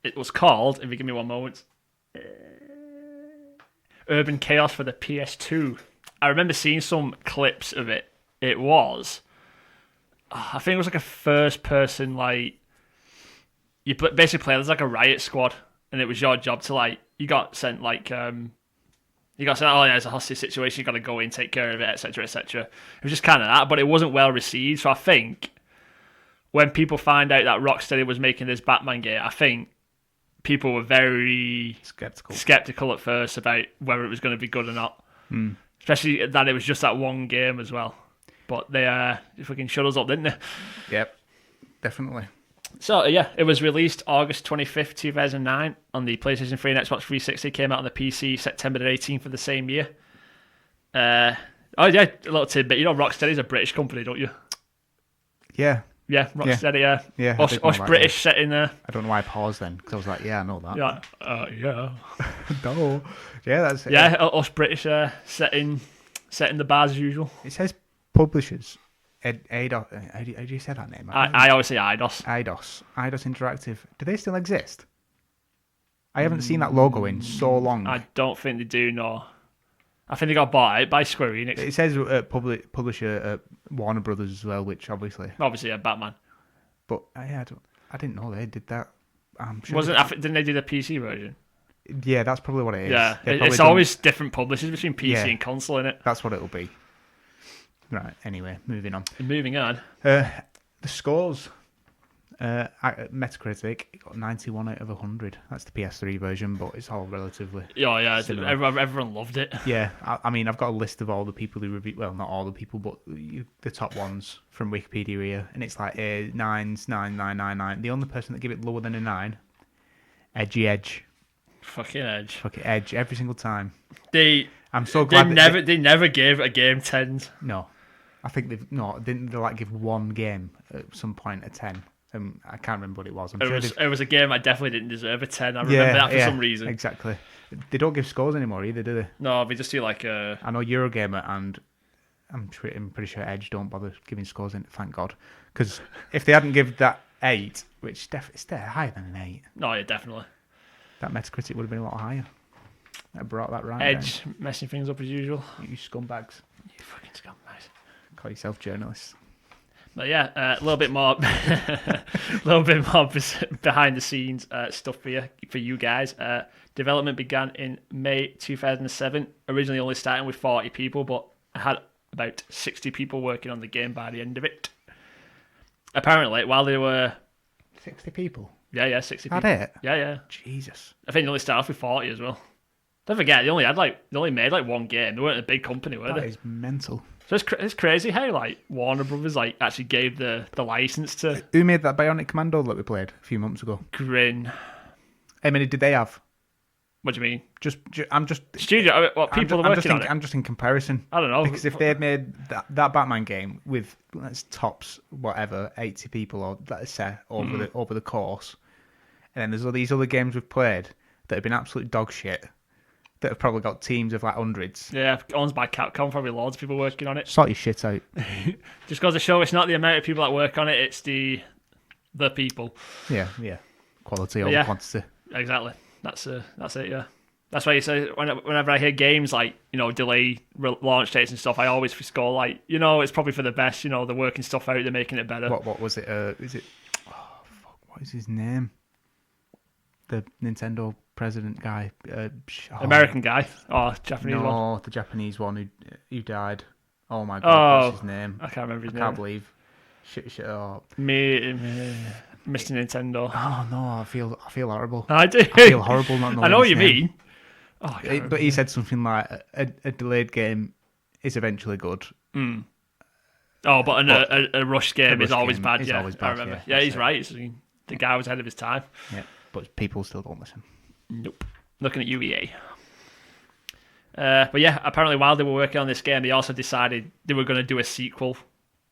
it was called. If you give me one moment. Urban Chaos for the PS2. I remember seeing some clips of it. It was, I think it was like a first person, like, you basically play as like a riot squad, and it was your job to you got sent oh yeah, it's a hostage situation, you got to go in, take care of it, etc, etc. It was just kind of that, but it wasn't well received. So I think when people find out that Rocksteady was making this Batman game, I think people were very skeptical at first about whether it was going to be good or not. Especially that it was just that one game as well. But they fucking shut us up, didn't they? Yep, definitely. So yeah, it was released August 25th, 2009 on the PlayStation 3 and Xbox 360. Came out on the PC September the 18th of the same year. A little tidbit. Rocksteady's a British company, don't you? Yeah. Yeah, Rocksteady, yeah. Us British set in there. I don't know why I paused then, because I was like, yeah, I know that. Yeah. No. Yeah, that's it. Yeah, us British setting the bars as usual. It says publishers. Eidos. How do you say that name? I always say Eidos. Eidos Interactive. Do they still exist? I haven't seen that logo in so long. I don't think they do, no. I think they got bought out by Square Enix. It says publisher Warner Brothers as well, which obviously Batman. But I didn't know they did that. I'm sure didn't they do the PC version? Yeah, that's probably what it is. Yeah, it's always different publishers between PC and console, in it. That's what it'll be. Right. Anyway, moving on. The scores. Metacritic it got 91 out of 100. That's the PS3 version, but it's all relatively. Yeah. similar. Everyone loved it. Yeah, I mean, I've got a list of all the people who review. Well, not all the people, but the top ones from Wikipedia here, and it's like 9s, 9. The only person that gave it lower than a 9, Edge. Fucking Edge. Fucking Edge every single time. I'm so glad they never gave a game 10s. No, I think didn't they like give one game at some point a 10? I can't remember what it was. It was a game I definitely didn't deserve a 10. I remember that for some reason. Exactly. They don't give scores anymore either, do they? No, they just do like I know Eurogamer and I'm pretty sure Edge don't bother giving scores in. Thank God, because if they hadn't given that 8, which it's higher than an 8. No, yeah, definitely. That Metacritic would have been a lot higher. I brought that right. Edge messing things up as usual. You scumbags. You fucking scumbags. Call yourself journalists. But yeah, a little bit more behind the scenes stuff for you guys. Development began in May 2007. Originally only starting with 40 people, but I had about 60 people working on the game by the end of it. Apparently, while they were 60 people. Yeah, 60 people. Had it? Yeah. Jesus. I think they only started off with 40 as well. Don't forget, they only made like one game. They weren't a big company, were they? That is mental. So it's crazy how like Warner Brothers like actually gave the license to. Who made that Bionic Commando that we played a few months ago? Grin. How many did they have? What do you mean? I'm just studio. What people are working on it? I'm just in comparison. I don't know, because if they had made that Batman game with tops whatever 80 people or let's say over the course, and then there's all these other games we've played that have been absolute dog shit. That have probably got teams of like hundreds. Yeah, owned by Capcom, probably loads of people working on it. Sort your shit out. Just goes to show it's not the amount of people that work on it, it's the people. Yeah. Quality over quantity. Exactly. That's it, yeah. That's why you say whenever I hear games like, delay launch dates and stuff, I always go like, it's probably for the best, they're working stuff out, they're making it better. What was it? Is it what is his name? The Nintendo president guy, American guy or Japanese one? No, the Japanese one who died. Oh my God, what's his name? I can't remember his name. I can't believe. Shit. Oh. Mr. Nintendo. Oh no, I feel horrible. I do. I feel horrible not knowing. I know what you name. mean. Oh, but he said something like a delayed game is eventually good. Mm. Oh, but a rush game is always bad. Is yeah, always bad, I remember. Yeah, he's right. The guy was ahead of his time. Yeah, but people still don't listen. Nope. Looking at UEA. But yeah, apparently while they were working on this game, they also decided they were going to do a sequel,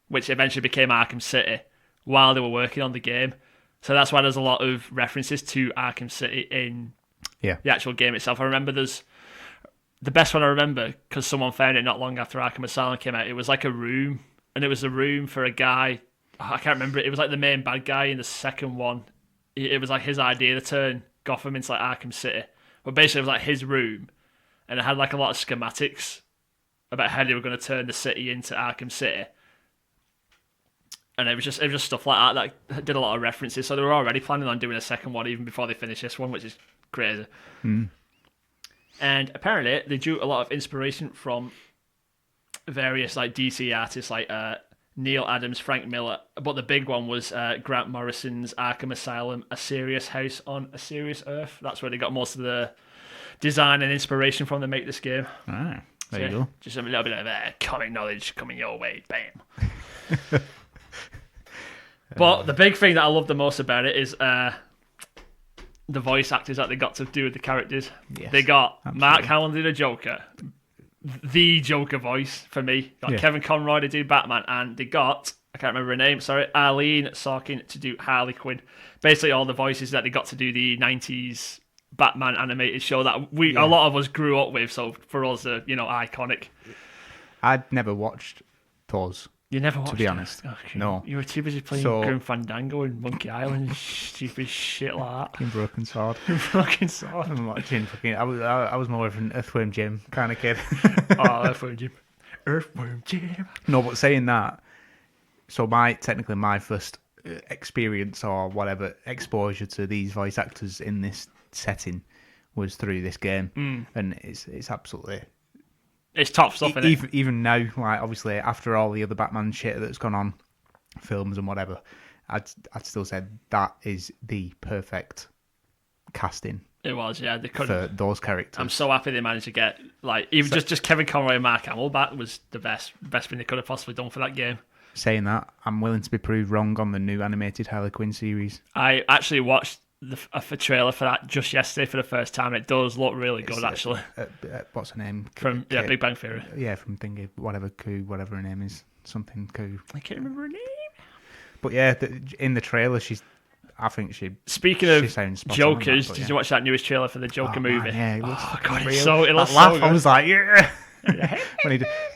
which eventually became Arkham City, while they were working on the game. So that's why there's a lot of references to Arkham City in the actual game itself. I remember the best one I remember, because someone found it not long after Arkham Asylum came out, it was like a room, and it was a room for a guy, I can't remember it was like the main bad guy in the second one. It was like his idea to turn Gotham into like Arkham City. But basically it was like his room, and it had like a lot of schematics about how they were going to turn the city into Arkham City. And it was just stuff like that did a lot of references. So they were already planning on doing a second one even before they finished this one, which is crazy. Mm. And apparently they drew a lot of inspiration from various like DC artists like Neil Adams, Frank Miller, but the big one was Grant Morrison's Arkham Asylum, A Serious House on a Serious Earth. That's where they got most of the design and inspiration from to make this game. Ah, there you go. Just a little bit of comic knowledge coming your way. Bam. But the big thing that I love the most about it is the voice actors that they got to do with the characters. Yes, they got absolutely. Mark Hamill to do the Joker, the Joker voice for me. Got Kevin Conroy to do Batman, and they got, I can't remember her name, sorry, Arlene Sorkin to do Harley Quinn. Basically all the voices that they got to do the 90s Batman animated show that a lot of us grew up with, so for us, iconic. I'd never watched those. You never watched to be it? honest. Okay. No. You were too busy playing Grim Fandango and Monkey Island and stupid shit like that. Fucking Broken Sword. Broken Sword. I'm watching fucking. I was more of an Earthworm Jim kind of kid. Oh, Earthworm Jim. Earthworm Jim. No, but saying that, so technically my first experience or whatever exposure to these voice actors in this setting was through this game, and it's absolutely. It's top stuff, isn't it? Even now, like obviously after all the other Batman shit that's gone on, films and whatever, I'd still say that is the perfect casting It was, yeah. They could. for those characters. I'm so happy they managed to get like even just Kevin Conroy and Mark Hamill. That was the best thing they could have possibly done for that game. Saying that, I'm willing to be proved wrong on the new animated Harley Quinn series. I actually watched a trailer for that just yesterday for the first time. It does look really good, actually. What's her name? From Big Bang Theory. Yeah, from Thingy, whatever her name is, something Koo. I can't remember her name. But yeah, in the trailer, I think she. Speaking of sounds spot Jokers, on that, did you watch that newest trailer for the Joker movie? Man, yeah, Oh god, real. it looks that laugh, so good. I was like, yeah.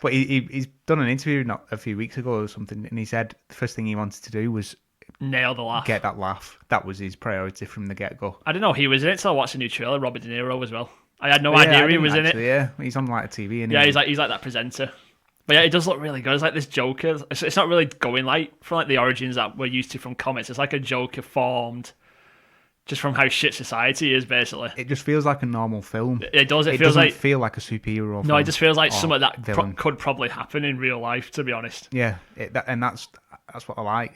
But he's done an interview not a few weeks ago or something, and he said the first thing he wanted to do was nail the laugh. Get that laugh. That was his priority from the get-go. I don't know he was in it till I watched the new trailer. Robert De Niro as well. I had no idea he was in it. Yeah, he's on like a TV. Yeah, he's like that presenter. But yeah, it does look really good. It's like this Joker. It's not really going like from like the origins that we're used to from comics. It's like a Joker formed just from how shit society is, basically. It just feels like a normal film. It does. It feels doesn't like feel like a superhero film. No, it just feels like something that could probably happen in real life. To be honest. Yeah, that's what I like.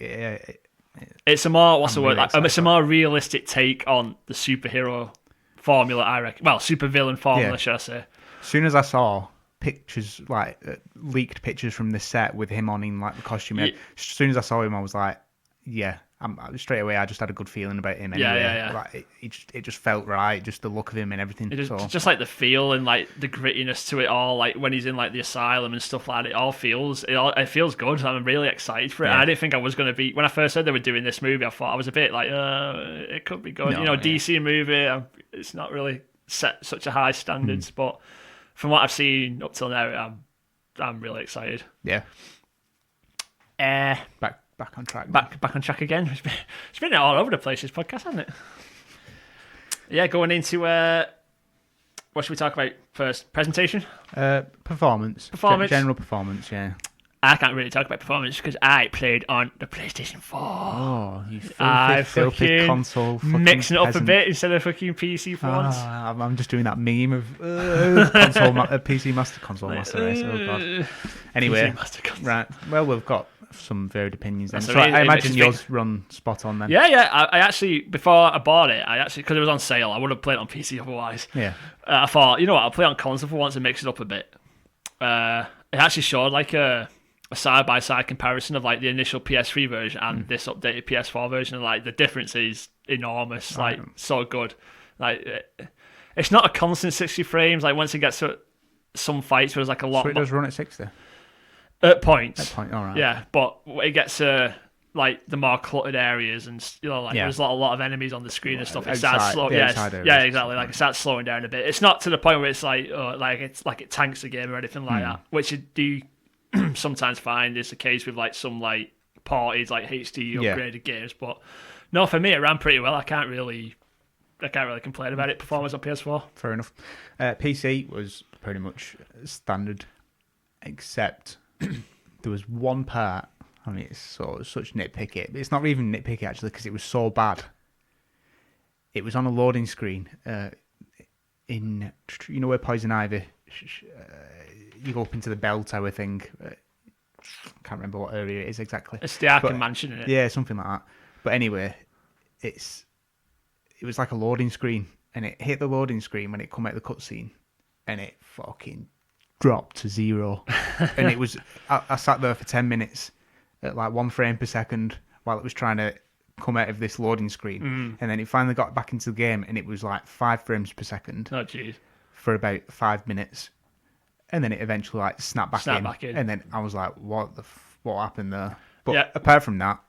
It's a more what's the word? It's a more realistic take on the superhero formula. I reckon. Well, supervillain formula, should I say? As soon as I saw pictures, like leaked pictures from the set with him on in like the costume, as soon as I saw him, I was like, yeah. Straight away, I just had a good feeling about him. Anyway. Yeah. Like, it just felt right, just the look of him and everything. Just like the feel and like the grittiness to it all, like when he's in like the asylum and stuff like that. It feels good. I'm really excited for it. Yeah. I didn't think I was going to be when I first heard they were doing this movie. I thought I was a bit like, it could be good. No, DC movie, it's not really set such a high standards, but from what I've seen up till now, I'm really excited. Yeah. Back on track. Back on track again. It's been all over the place, this podcast, hasn't it? Yeah, going into what should we talk about first? Presentation? Performance. General performance, yeah. I can't really talk about performance because I played on the PlayStation 4. Oh, you filthy console mixing it up a bit instead of fucking PC for once. I'm just doing that meme of PC Master Console Master Race. Oh god. Anyway, right. Well, we've got some varied opinions then. So I imagine yours run spot on then. Yeah. I actually, before I bought it, because it was on sale, I would have played it on PC otherwise. Yeah. I thought, you know what, I'll play it on console for once and mix it up a bit. It actually showed like a side-by-side comparison of like the initial PS3 version and this updated PS4 version, and like the difference is enormous. Like so good. Like it's not a constant 60 frames. Like once it gets to some fights, where there's like a lot. So it does run at 60. At points. All right. Yeah, but it gets like the more cluttered areas, and there's a lot of enemies on the screen and stuff. It starts slow. Yeah, exactly. Like it starts slowing down a bit. It's not to the point where it's like it tanks the game or anything like that, which you do sometimes find is the case with like some like parties like HD upgraded games. But no, for me it ran pretty well. I can't really complain about it. Performance on PS4. Fair enough. PC was pretty much standard, except there was one part. I mean, it's such nitpicky. It's not even nitpicky actually because it was so bad. It was on a loading screen in where Poison Ivy. You go up into the bell tower thing. Can't remember what area it is exactly. It's the Arkham Mansion, isn't it? Yeah, something like that. But anyway, it was like a loading screen, and it hit the loading screen when it come out of the cutscene, and it fucking dropped to 0. And it was I sat there for 10 minutes at like 1 frame per second while it was trying to come out of this loading screen, and then it finally got back into the game, and it was like 5 frames per second. Oh jeez. For about 5 minutes. And then it eventually like snapped back in. And then I was like, what happened there? But apart from that,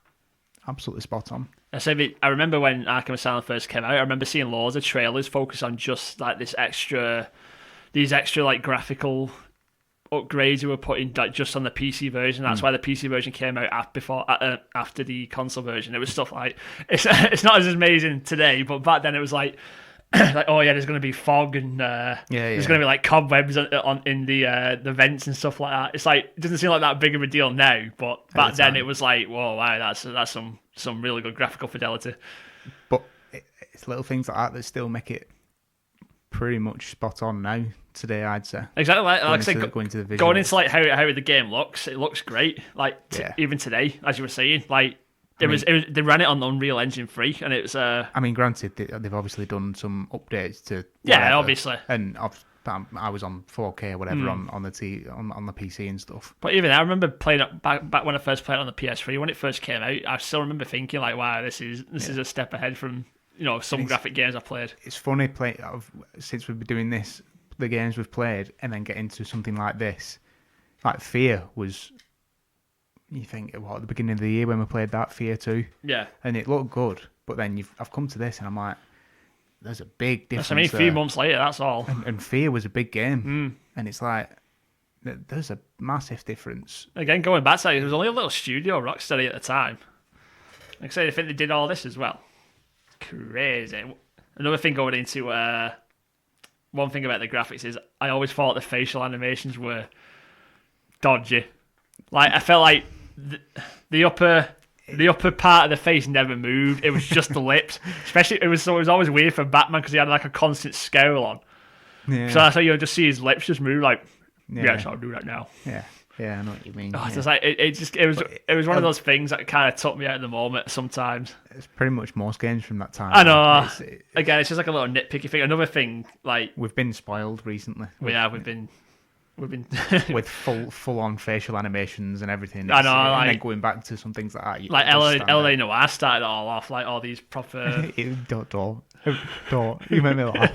absolutely spot on. I remember when Arkham Asylum first came out, I remember seeing loads of trailers focus on just like these extra like graphical upgrades you were putting like just on the PC version. That's why the PC version came out after the console version. It was stuff like it's not as amazing today, but back then it was like oh yeah, there's going to be fog and there's going to be like cobwebs in the vents and stuff like that. It's like it doesn't seem like that big of a deal now, but back then it was like, whoa, wow, that's some really good graphical fidelity. But it's little things like that still make it pretty much spot on now today, I'd say. Exactly, like I said, going into like how the game looks, it looks great. Like even today, as you were saying, like They ran it on Unreal Engine 3, and it was. I mean, granted, they've obviously done some updates to. Yeah, whatever, obviously. And I was on 4K or whatever on the PC and stuff. But even I remember playing it back when I first played it on the PS3 when it first came out. I still remember thinking like, "Wow, this is a step ahead from some graphic games I played." It's funny since we've been doing this, the games we've played, and then get into something like this. Like Fear was. You think, at the beginning of the year when we played that, Fear 2? Yeah. And it looked good, but then I've come to this and I'm like, there's a big difference. A few months later, that's all. And Fear was a big game. And it's like, there's a massive difference. Again, going back to that, it was only a little studio, Rocksteady, at the time. Like I say, I think they did all this as well. Crazy. Another thing going into, one thing about the graphics is I always thought the facial animations were dodgy. Like, I felt like the upper part of the face never moved. It was just the lips. Especially, it was always weird for Batman because he had like a constant scowl on. Yeah. So that's how you just see his lips just move. Like, yes, I'll do that now. Yeah, I know what you mean. Oh, it's like it was one of those things that kind of took me out of the moment sometimes. It's pretty much most games from that time. I know. Again, it's just like a little nitpicky thing. Another thing, like we've been spoiled recently. We've been with full on facial animations and everything. I know, and then going back to some things like that. Like LA Noire started it all off, like all these proper. Don't. You made me laugh.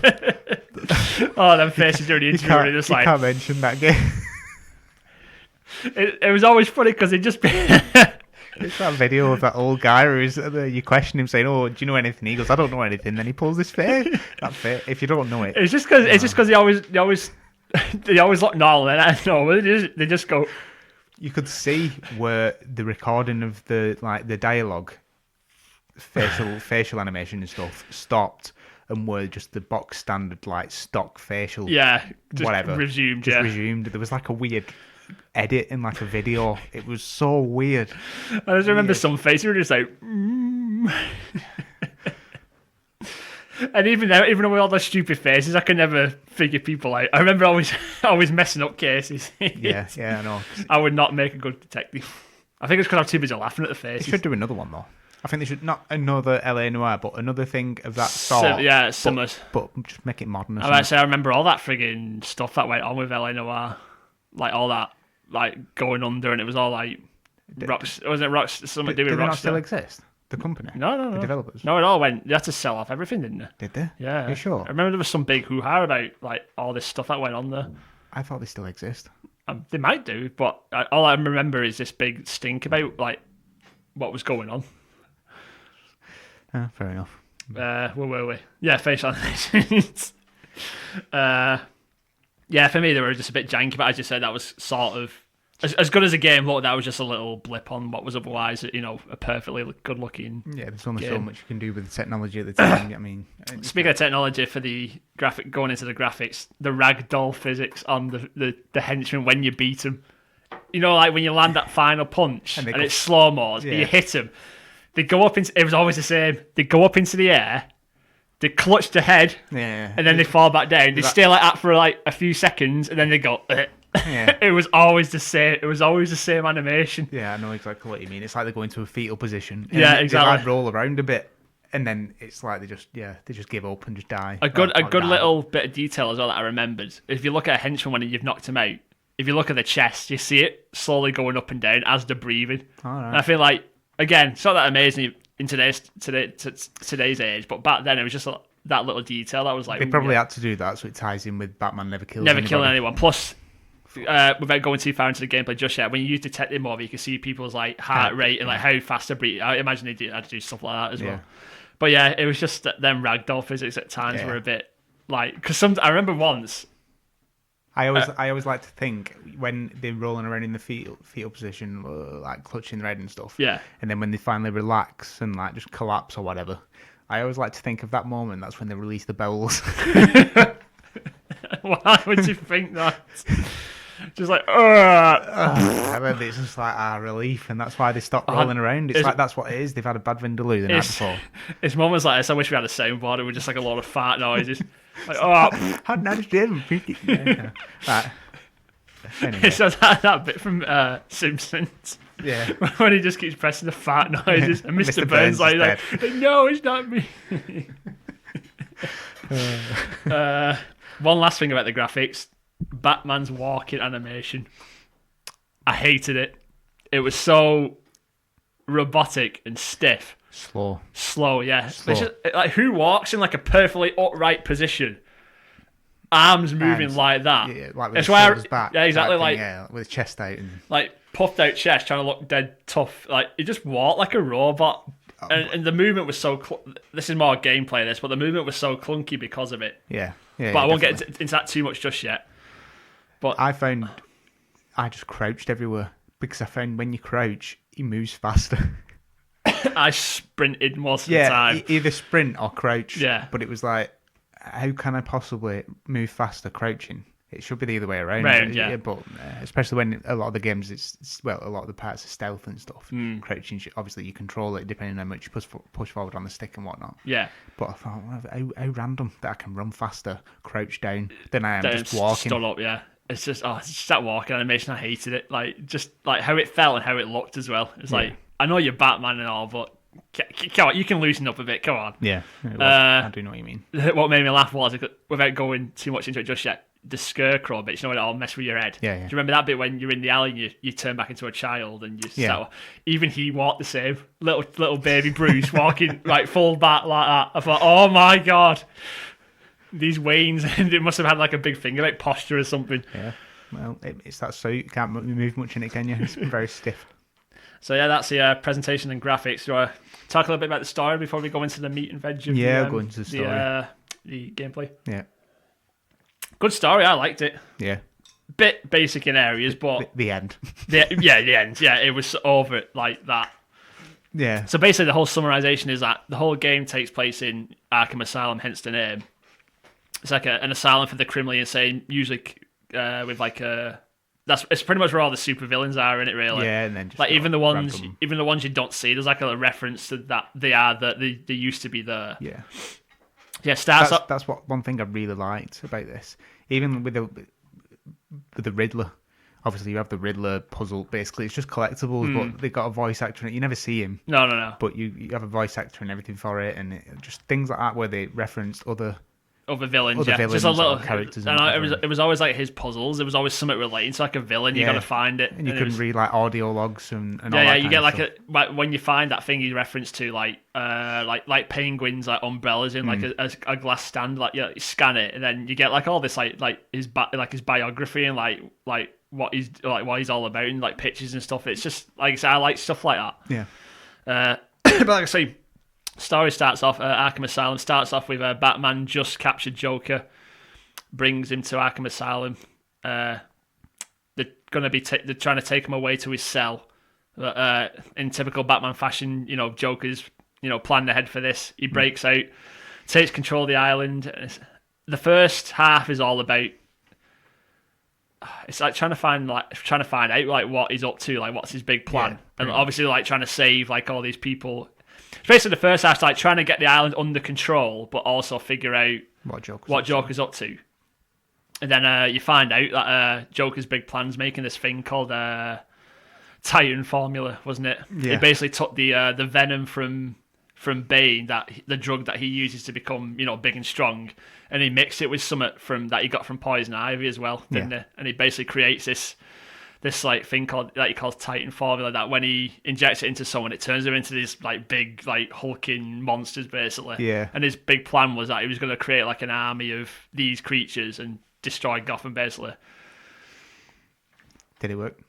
Oh, them faces during the interview, you can't mention that game. It was always funny because it just. It's that video of that old guy who you question him saying, "Oh, do you know anything?" He goes, "I don't know anything." Then he pulls his face. That face. If you don't know it, it's just because they always. They always look normal, and I know they just go. You could see where the recording of the dialogue, facial animation and stuff stopped, and were just the box standard stock facial. Yeah, just whatever resumed. Resumed. There was like a weird edit in like a video. It was so weird. I just remember some faces were just like. And even with all those stupid faces, I can never figure people out. I remember always messing up cases. Yeah, I know. I would not make a good detective. I think it's because I'm too busy laughing at the faces. They should do another one though. I think they should not another LA Noire, but another thing of that sort. Similar. But just make it modern. I remember all that frigging stuff that went on with LA Noire, like all that, like going under, and it was all like Rocks. Wasn't it Rocks? Something to do with Rocksteady. Do they not still exist? The company? No. The developers? No, it all went. They had to sell off everything, didn't they? Did they? Yeah. Are you sure? I remember there was some big hoo-ha about like all this stuff that went on there. I thought they still exist. They might do, but all I remember is this big stink about like what was going on. Fair enough. Where were we? Yeah, facial animations. Yeah, for me they were just a bit janky, but as you said, that was sort of as good as a game looked. That was just a little blip on what was otherwise, a perfectly good-looking. Yeah, there's only game. So much you can do with the technology at the time. I mean, speaking of technology, for the going into the graphics, the ragdoll physics on the henchmen when you beat them, like when you land that final punch and it's slow-mo, you hit them. They go up into. It was always the same. They go up into the air. They clutch the head, and then they fall back down. They stay like that for like a few seconds, and then they go. Yeah. It was always the same. It was always the same animation. Yeah, I know exactly what you mean. It's like they go into a fetal position. Yeah, exactly. They roll around a bit, and then it's like they just give up and just die. A good little bit of detail as well that I remembered. If you look at a henchman when you've knocked him out, if you look at the chest, you see it slowly going up and down as they're breathing. All right. And I feel like again, it's not that amazing in today's age, but back then it was just that little detail that was like. They probably had to do that so it ties in with Batman never killing anyone. Plus. Without going too far into the gameplay just yet, when you use detective mode, you can see people's like heart rate and like how fast they breathe. I imagine they had to do stuff like that as well. But yeah, it was just that them ragdoll physics at times were a bit like because I remember once. I always like to think when they're rolling around in the fetal position, like clutching their head and stuff. Yeah. And then when they finally relax and like just collapse or whatever, I always like to think of that moment. That's when they release the bowels. Why would you think that? Just like, I remember it's just like relief, and that's why they stopped rolling around. It's like that's what it is. They've had a bad Vindaloo the night before. It's moments like this. I wish we had a soundboard with just like a lot of fart noises. Like, hadn't had a gym. Right. Anyway. It's that bit from Simpsons. Yeah. When he just keeps pressing the fart noises, and Mr. Burns like, no, it's not me. One last thing about the graphics: Batman's walking animation. I hated it. It was so robotic and stiff. Slow, yeah. Slow. It's just, like, who walks in like a perfectly upright position? Arms moving like that. Yeah, like with his shoulders back. Yeah, exactly. Thing, like with his chest out and like puffed out chest, trying to look dead tough. Like he just walked like a robot, and the movement was so. This is more gameplay, but the movement was so clunky because of it. Yeah. But I won't get into that too much just yet. But I found I just crouched everywhere because I found when you crouch, he moves faster. I sprinted most of the time. Either sprint or crouch. Yeah. But it was like, how can I possibly move faster crouching? It should be the other way around. Yeah. But especially when a lot of the games, a lot of the parts are stealth and stuff. Crouching, obviously you control it depending on how much you push forward on the stick and whatnot. Yeah. But I thought, how random that I can run faster, crouch down than I am just walking. Stood up, yeah. It's just that walking animation. I hated it. Like just like how it felt and how it looked as well. It's like, I know you're Batman and all, but come on, you can loosen up a bit. Come on. Yeah. I do know what you mean. What made me laugh was, without going too much into it just yet, the scarecrow bit. You know when it all mess with your head. Yeah. Do you remember that bit when you're in the alley and you turn back into a child and even he walked the same. Little baby Bruce walking like full back like that. I thought, oh my god, these Waynes, and it must have had like a big thing about posture or something. Yeah. Well, it's that suit. You can't move much in it, can you? It's very stiff. So yeah, that's the presentation and graphics. Do you want to talk a little bit about the story before we go into the meat and veg of go into the story. The gameplay? Yeah. Good story, I liked it. Yeah. Bit basic in areas, but... The end. the end. Yeah, it was over like that. Yeah. So basically the whole summarization is that the whole game takes place in Arkham Asylum, hence the name. It's like an asylum for the criminally insane, usually with like a... It's pretty much where all the supervillains are in it, really. Yeah, and then just like even the ones you don't see, there's like a reference to that they used to be there. Yeah. Yeah, that's what one thing I really liked about this. Even with the Riddler, obviously you have the Riddler puzzle. Basically, it's just collectibles, but they've got a voice actor in it. You never see him. No. But you have a voice actor and everything for it, and just things like that where they referenced other villains, just a little characters. And it was always like his puzzles. There was always something relating to like a villain. You got to find it, and you couldn't read like audio logs and all that. Yeah, you get like when you find that thing you reference to like penguins, like umbrellas in like a glass stand. Like you scan it, and then you get like all this like his biography and like what he's all about and like pictures and stuff. It's just like I said, I like stuff like that. Yeah. But like I say. Story starts off, Arkham Asylum starts off with Batman just captured Joker, brings him to Arkham Asylum. They're trying to take him away to his cell. In typical Batman fashion, Joker's planned ahead for this. He breaks out, takes control of the island. The first half is all about. It's like trying to find out like what he's up to, like what's his big plan, and obviously like trying to save like all these people. Basically, the first half's like trying to get the island under control, but also figure out what Joker's up to. And then you find out that Joker's big plan's making this thing called Titan Formula, wasn't it? Yeah. He basically took the venom from Bane, the drug that he uses to become big and strong, and he mixed it with something that he got from Poison Ivy as well, didn't he? And he basically creates this like thing that he calls Titan Formula, that when he injects it into someone, it turns them into these like big like hulking monsters basically. Yeah. And his big plan was that he was going to create like an army of these creatures and destroy Gotham basically. Did it work?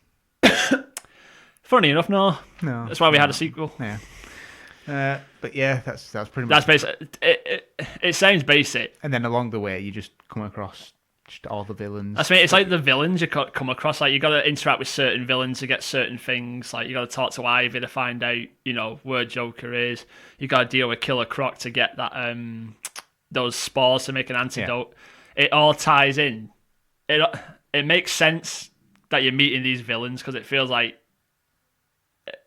Funny enough, no. That's why we had a sequel. Yeah. But yeah, that's pretty much. That's basic. It sounds basic. And then along the way, you just come across just all the villains. I mean, it's like the villains you come across. Like you got to interact with certain villains to get certain things. Like you got to talk to Ivy to find out, where Joker is. You got to deal with Killer Croc to get that those spores to make an antidote. Yeah. It all ties in. It makes sense that you're meeting these villains because it feels like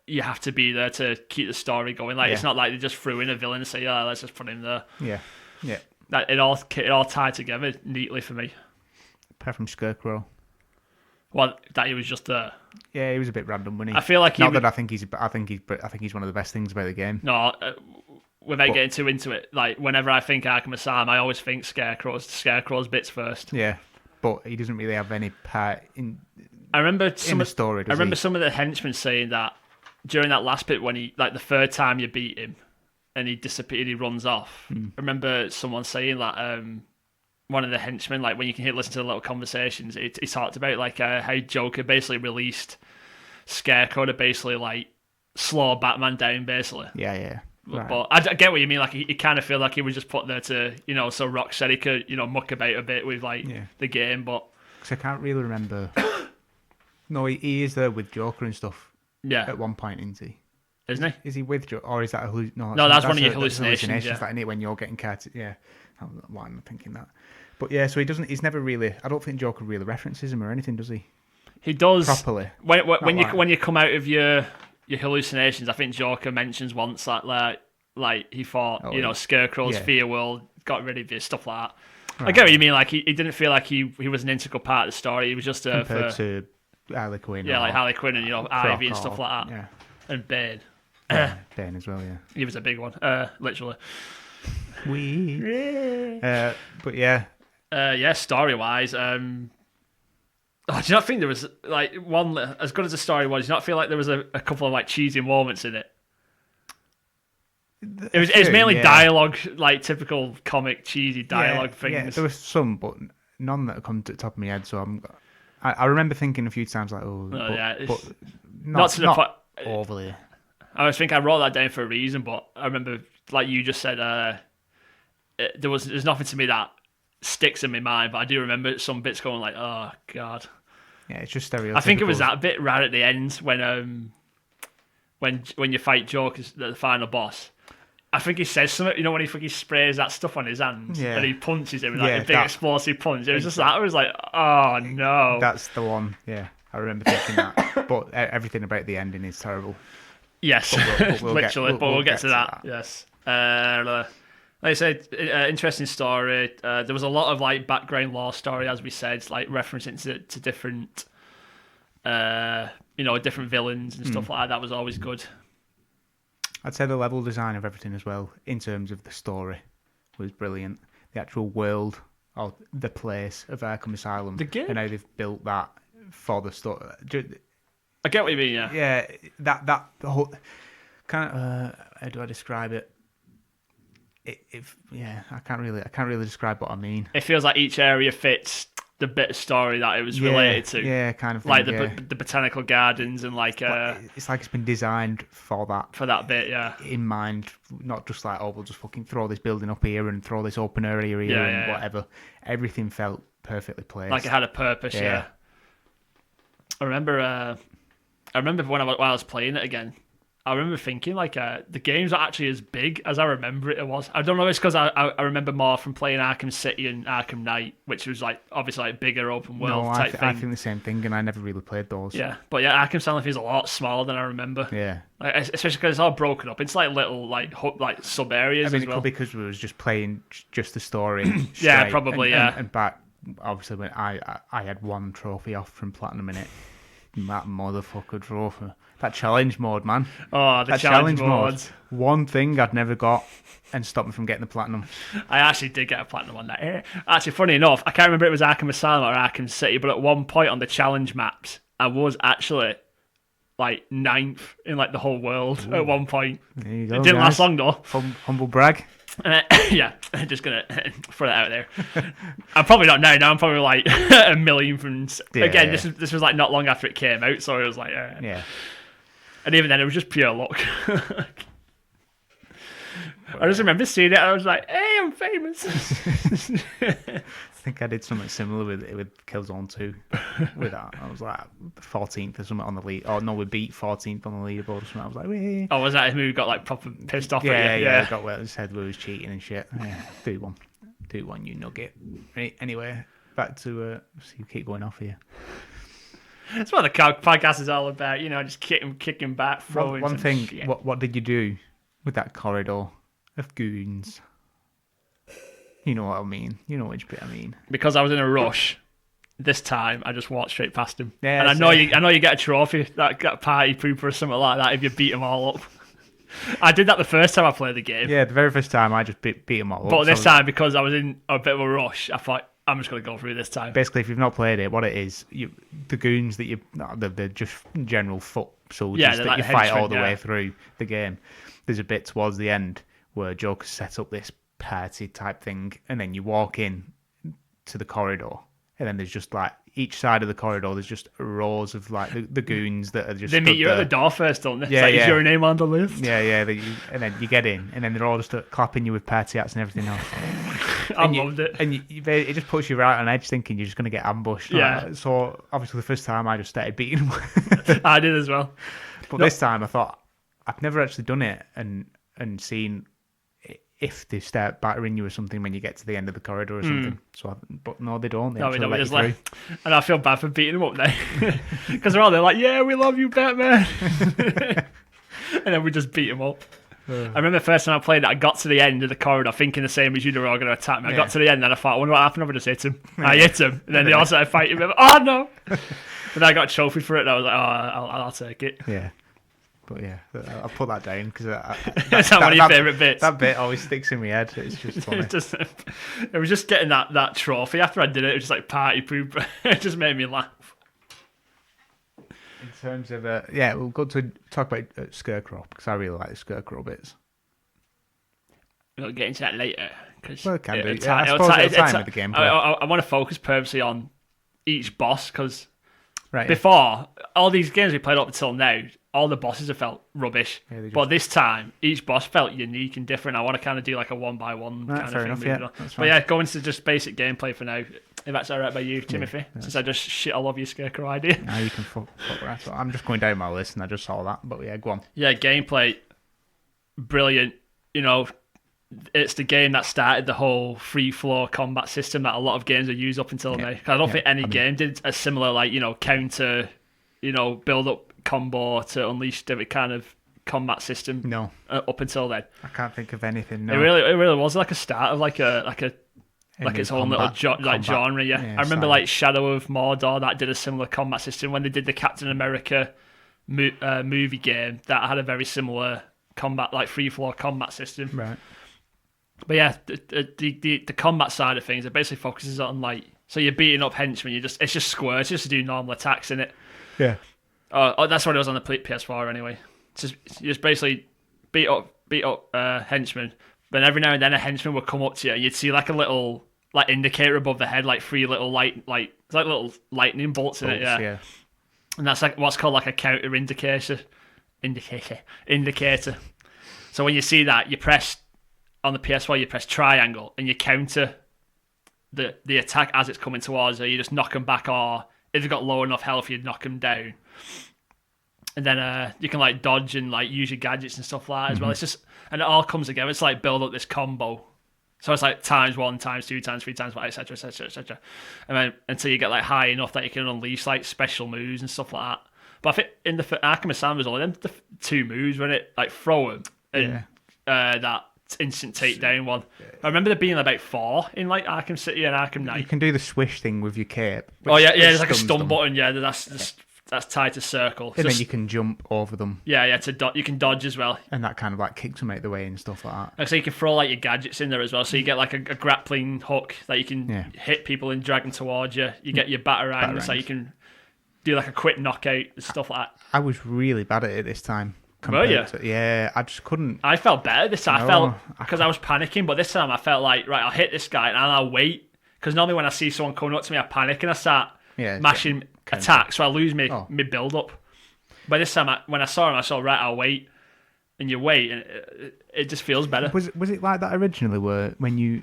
you have to be there to keep the story going. Like it's not like they just threw in a villain and say, "Yeah, let's just put him there." Yeah. It all tied together neatly for me. Apart from Scarecrow. Well, that he was just there. Yeah, he was a bit random, wasn't he? I feel like not that I think he's one of the best things about the game. No, without getting too into it, like whenever I think Arkham Asylum, I always think Scarecrow's bits first. Yeah, but he doesn't really have any part in. I remember in the story. I remember some of the henchmen saying that during that last bit when he, like the third time you beat him, and he disappeared, he runs off. I remember someone saying that. One of the henchmen, like when you can listen to the little conversations, he talked about like how Joker basically released Scarecrow to basically like slow Batman down, basically. Yeah. Right. But I get what you mean. Like he kind of feel like he was just put there to, so Rocksteady could, muck about a bit with like the game. But because I can't really remember. No, he is there with Joker and stuff. Yeah. At one point, isn't he? Isn't he? Is he with Joker, or is that a No, that's one of your hallucinations. Yeah. That, isn't it, when you're getting carted? Yeah. Why am I thinking that? But yeah, so he's never really. I don't think Joker really references him or anything, does he? He does properly. When you come out of your hallucinations, I think Joker mentions once that like he thought Scarecrow's fear world got rid of you, stuff like that. Right. I get what you mean. Like he didn't feel like he was an integral part of the story. He was just compared to Harley Quinn. Yeah, like Harley Quinn and Ivy and stuff like that. Yeah. And Bane. Bane as well. Yeah. He was a big one. Literally. But yeah. Story wise, do you not think there was like one as good as the story was? Do you not feel like there was a couple of like cheesy moments in it? It's mainly dialogue, like typical comic cheesy dialogue things. Yeah, there was some, but none that come to the top of my head. So I remember thinking a few times like, but not to the point. Overly. I wrote that down for a reason, but I remember, like you just said, there's nothing to me that sticks in my mind, but I do remember some bits going like, oh god. Yeah, it's just stereotypical. I think it was that bit right at the end when you fight Joker, the final boss. I think he says something, when he sprays that stuff on his hands and he punches him with like a big explosive punch. It was just that. I was like, oh no. That's the one. Yeah, I remember thinking that. But everything about the ending is terrible. Yes, but we'll get to that. Yes. Like I said, interesting story. There was a lot of like background lore story, as we said, like referencing to different, different villains and stuff like that. That was always good. I'd say the level design of everything as well, in terms of the story, was brilliant. The actual world, or the place of Arkham Asylum, and how they've built that for the story. I get what you mean. Yeah. Yeah, that whole kind of how do I describe it? I can't really describe what I mean. It feels like each area fits the bit of story that it was related to. Yeah, kind of thing, like the botanical gardens and like it's like it's been designed for that bit, yeah, in mind, not just like we'll just fucking throw this building up here and throw this open area here and whatever. Everything felt perfectly placed, like it had a purpose. Yeah. I remember when I was playing it again, I remember thinking like the game's not actually as big as I remember it was. I don't know if it's because I remember more from playing Arkham City and Arkham Knight, which was like obviously like bigger open world type thing. I think the same thing, and I never really played those. Yeah, but Arkham Asylum feels a lot smaller than I remember. Yeah, like, especially because it's all broken up. It's like little like sub areas. I mean, as well. It could be because we was just playing just the story. Yeah, probably. And back obviously when I had one trophy off from Platinum in it. That motherfucker trophy. That challenge mode, man. Oh, the challenge mode. One thing I'd never got and stopped me from getting the platinum. I actually did get a platinum on that. Actually, funny enough, I can't remember if it was Arkham Asylum or Arkham City, but at one point on the challenge maps, I was actually like 9th in like the whole world. Ooh. At one point. There you go, it didn't last long though. Humble brag. Yeah, I'm just gonna throw that out there. I'm probably not now. Now I'm probably like a million from. Again, this was like not long after it came out, so it was like yeah. And even then, it was just pure luck. I just remember seeing it. And I was like, "Hey, I'm famous." I think I did something similar with Killzone 2. With that, I was like 14th or something on the lead. Oh no, we beat 14th on the leaderboard or something. I was like, wee. Oh, was that who got like proper pissed off? Yeah. Got where it said we was cheating and shit. Yeah, 2-1, you nugget. Right, anyway, back to so you keep going off here. That's what the podcast is all about, just kicking back, throwing. One thing, shit. What did you do with that corridor of goons? You know what I mean. You know which bit I mean. Because I was in a rush. This time, I just walked straight past him. Yeah, and I know you get a trophy, that party pooper or something like that, if you beat them all up. I did that the first time I played the game. Yeah, the very first time I just beat them all up. But this time, because I was in a bit of a rush, I thought, I'm just going to go through this time. Basically, if you've not played it, what it is, the goons that they're just general foot soldiers that like you fight all the henchmen, way through the game. There's a bit towards the end where Joker set up this party type thing, and then you walk in to the corridor, and then there's just like each side of the corridor, there's just rows of like the goons that are just. They meet you at the door first, don't they? Yeah, Is your name on the list? Yeah. And then you get in, and then they're all just clapping you with party hats and everything else. I loved it. And it just puts you right on edge, thinking you're just going to get ambushed. Yeah. So obviously, the first time I just started beating them. I did as well. But this time I thought I've never actually done it and seen if they start battering you or something when you get to the end of the corridor or something. But no, they don't. They actually let you through. And I feel bad for beating them up now because they're all there like, yeah, we love you, Batman. And then we just beat them up. I remember the first time I played it, I got to the end of the corridor thinking the same as you, they were all going to attack me. I got to the end and I thought, I wonder what happened if I just hit him. I hit him, and then they all started fighting me. Oh no! And I got a trophy for it, and I was like, oh, I'll take it. Yeah. But yeah, I'll put that down because that's one of your favourite bits. That bit always sticks in my head. It's just funny. It was just getting that trophy after I did it. It was just like party poop. It just made me laugh. In terms of we'll go to talk about Scarecrow because I really like the Scarecrow bits. We'll get into that later. Well, can do. I suppose at the time of the gameplay. I want to focus purposely on each boss because right, before all these games we played up until now, all the bosses have felt rubbish. Yeah, but this time, each boss felt unique and different. I want to kind of do like a one-by-one kind of thing. Enough, yeah. But yeah, go into just basic gameplay for now. If that's all right by you, Timothy, since I just shit all over your Scarecrow idea. Now you can fuck right. So I'm just going down my list and I just saw that. But yeah, go on. Yeah, gameplay, brilliant. You know, it's the game that started the whole free flow combat system that a lot of games have used up until now. I don't think any game did a similar, like, you know, counter, you know, build up combo to unleash the kind of combat system. No, up until then, I can't think of anything. No, it really was like a start of like its own little genre. Yeah, I remember like Shadow of Mordor that did a similar combat system when they did the Captain America movie game that had a very similar combat, like free flow combat system. Right. But yeah, the combat side of things, it basically focuses on like, so you're beating up henchmen. It's just squares, just to do normal attacks in it. Yeah. That's what it was on the PS4 anyway. You just basically beat up henchmen. But every now and then a henchman would come up to you and you'd see like a little like indicator above the head, like three little it's like little lightning bolts in it. Yeah. And that's like what's called like a counter indicator. So when you see that, you press on the PS4, you press triangle and you counter the attack as it's coming towards you. You just knock them back, or if they've got low enough health, you knock them down. And then you can like dodge and like use your gadgets and stuff like that as well. It's just, and it all comes together. It's like build up this combo. So it's like times 1, times 2, times 3, times 5, etc., etc., etc. And then until you get like high enough that you can unleash like special moves and stuff like that. But I think in the Arkham Asylum was only them the 2 moves, when it like throw them and that instant takedown one. I remember there being about 4 in like Arkham City and Arkham Knight. You can do the swish thing with your cape. Oh yeah, there's like a stun button. Yeah, that's tied to circle. And then you can jump over them. Yeah, you can dodge as well. And that kind of like kicks them out the way and stuff like that. Like, so you can throw like your gadgets in there as well. So you get like a grappling hook that you can hit people and drag them towards you. You get your batarang, so you can do like a quick knockout and stuff like that. I was really bad at it this time. Were you? Yeah, I just couldn't. I felt better this time. I felt, because I was panicking, but this time I felt like, right, I'll hit this guy and I'll wait. Because normally when I see someone coming up to me, I panic and I start mashing attacks, so I lose my build up. But this time, when I saw him, I saw, right, I'll wait. And you wait, and it just feels better. Was it like that originally, where when you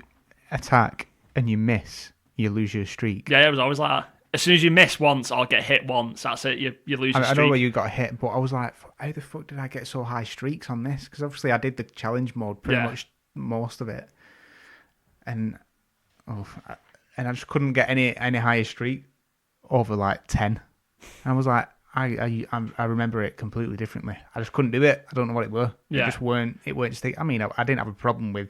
attack and you miss, you lose your streak? Yeah, it was always like that. As soon as you miss once or get hit once, that's it. You lose your streak. I know where you got hit, but I was like, how the fuck did I get so high streaks on this? Because obviously I did the challenge mode pretty much most of it, and I just couldn't get any higher streak over like 10. I was like, I remember it completely differently. I just couldn't do it. I don't know what it were. It just weren't stick. I mean, I didn't have a problem with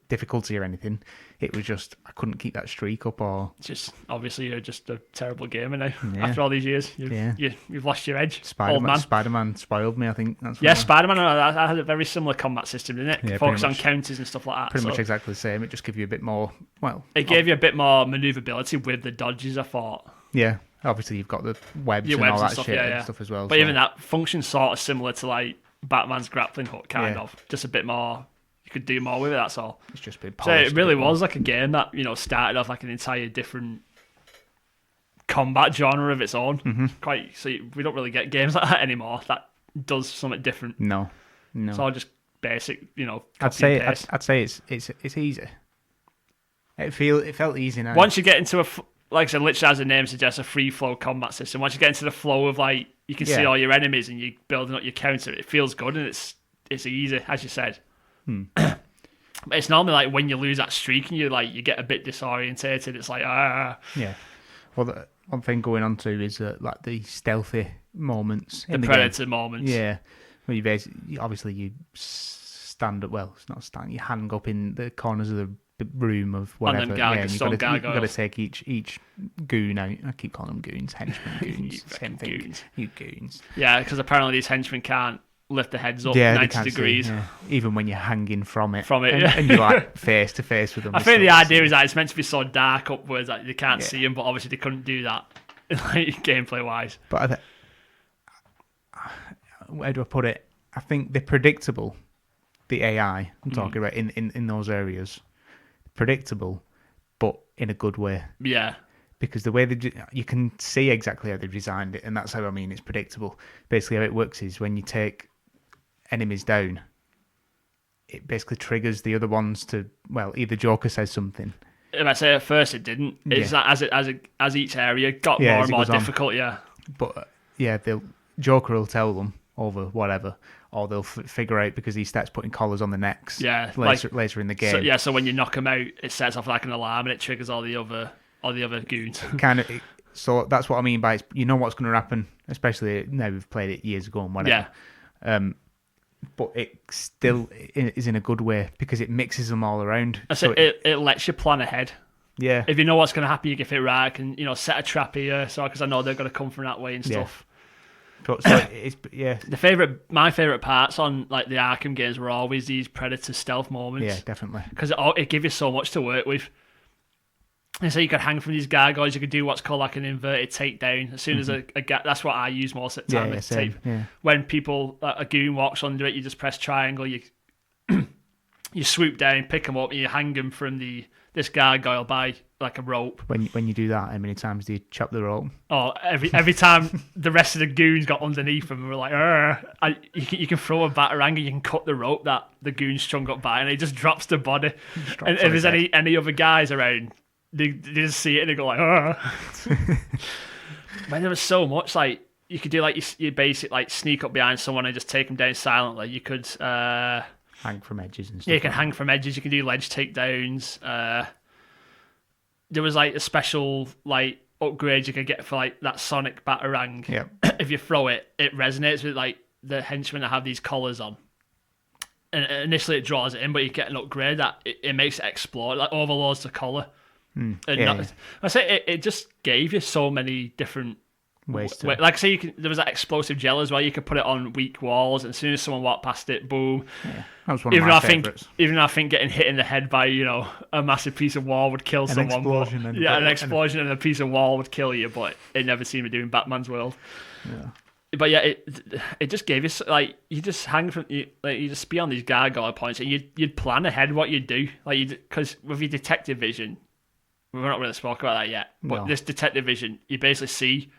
difficulty or anything. It was just I couldn't keep that streak up. Or just obviously you're just a terrible gamer now. Yeah. After all these years, you've lost your edge. Old man. Spider-Man spoiled me. I think that's yeah. Spider-Man I had a very similar combat system, didn't it? Yeah, Focus on counters and stuff like that. Pretty much exactly the same. It just gave you a bit more. Well, it gave you a bit more maneuverability with the dodges. I thought. Yeah. Obviously, you've got the webs and all that stuff, shit and stuff as well. But even that functions sort of similar to like Batman's grappling hook, kind of. Just a bit more. You could do more with it. That's all. It's just been polished. So it really was like a game that started off like an entire different combat genre of its own. Mm-hmm. We don't really get games like that anymore. That does something different. No. It's all just basic. I'd say it's easy. It felt easy now. Once you get into like I said, literally as the name suggests, a free flow combat system. Once you get into the flow of like you can see all your enemies and you're building up your counter, it feels good and it's easy, as you said. But it's normally like when you lose that streak and you get a bit disorientated. It's like yeah. Well, the one thing going on to is like the stealthy moments, the predator moments. Yeah, where you basically obviously you stand up. Well, it's not stand. You hang up in the corners of the room of whatever. And you've got to take each goon out. I keep calling them goons, henchmen, goons. Same thing. Goons. You goons. Yeah, because apparently these henchmen can't lift their heads up 90 degrees. See, even when you're hanging from it. Yeah. And you're like face to face with them. I think the idea is that it's meant to be so dark upwards that they can't see them, but obviously they couldn't do that gameplay wise. But where do I put it? I think they're predictable. The AI I'm talking about in those areas. Predictable, but in a good way. Yeah. Because the way you can see exactly how they've designed it, and that's how I mean it's predictable. Basically, how it works is when you take enemies down, it basically triggers the other ones to either Joker says something. If I say at first it didn't, it's that as each area got more and more difficult. But Joker will tell them over whatever. Or they'll figure out because he starts putting collars on the necks. Yeah, later in the game. So when you knock him out, it sets off like an alarm and it triggers all the other goons. So that's what I mean by you know what's going to happen, especially now we've played it years ago and whatever. Yeah. But it still is in a good way because it mixes them all around. So it lets you plan ahead. Yeah. If you know what's going to happen, you get it right. And set a trap here, because I know they're going to come from that way and stuff. So it's my favorite parts on like the Arkham games were always these Predator stealth moments. Yeah, definitely. Because it gave you so much to work with. And so you could hang from these gargoyles. You could do what's called like an inverted takedown. As soon as that's what I use most of the time. When a goon walks under it, you just press triangle. You you swoop down, pick them up, and you hang them from this gargoyle by like a rope. When you do that, how many times do you chop the rope? Oh, every time the rest of the goons got underneath them, we're like, you can throw a batarang and you can cut the rope that the goon's strung up by, and it just drops the body. And if there's any other guys around, they just see it and they go like, Man, there was so much like you could do like your basic like sneak up behind someone and just take them down silently. You could hang from edges and stuff. Yeah, you can hang from edges. You can do ledge takedowns. There was like a special like upgrade you could get for like that sonic batarang. Yeah. If you throw it, it resonates with like the henchmen that have these collars on. And initially it draws it in, but you get an upgrade that it makes it explode, like overloads the collar. I say it just gave you so many different ways to... Like I say, there was that explosive gel as well. You could put it on weak walls, and as soon as someone walked past it, boom. Yeah, that was one of my favourites. Even though I think getting hit in the head by a massiff piece of wall would kill someone. An explosion and a piece of wall would kill you, but it never seemed to do in Batman's world. Yeah. But yeah, it just gave you like you just hang from you just be on these gargoyle points, and you'd plan ahead what you'd do, because with your detective vision, we're not really spoken about that yet. But this detective vision, you basically see.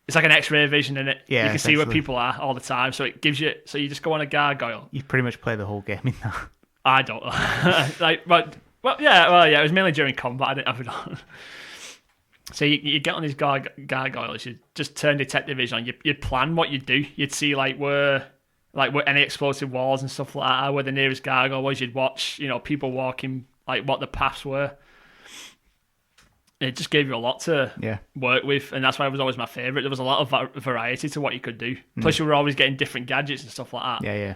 It's like an X-ray vision in it. Yeah, you can see where people are all the time, so it gives you. So you just go on a gargoyle. You pretty much play the whole game in that. I don't it was mainly during combat. I didn't have it on. So you get on these gargoyles. You just turn detective vision on. You'd plan what you'd do. You'd see where any explosive walls and stuff like that, where the nearest gargoyle was. You'd watch people walking, like what the paths were. It just gave you a lot to work with, and that's why it was always my favourite. There was a lot of variety to what you could do. Plus, you were always getting different gadgets and stuff like that. Yeah.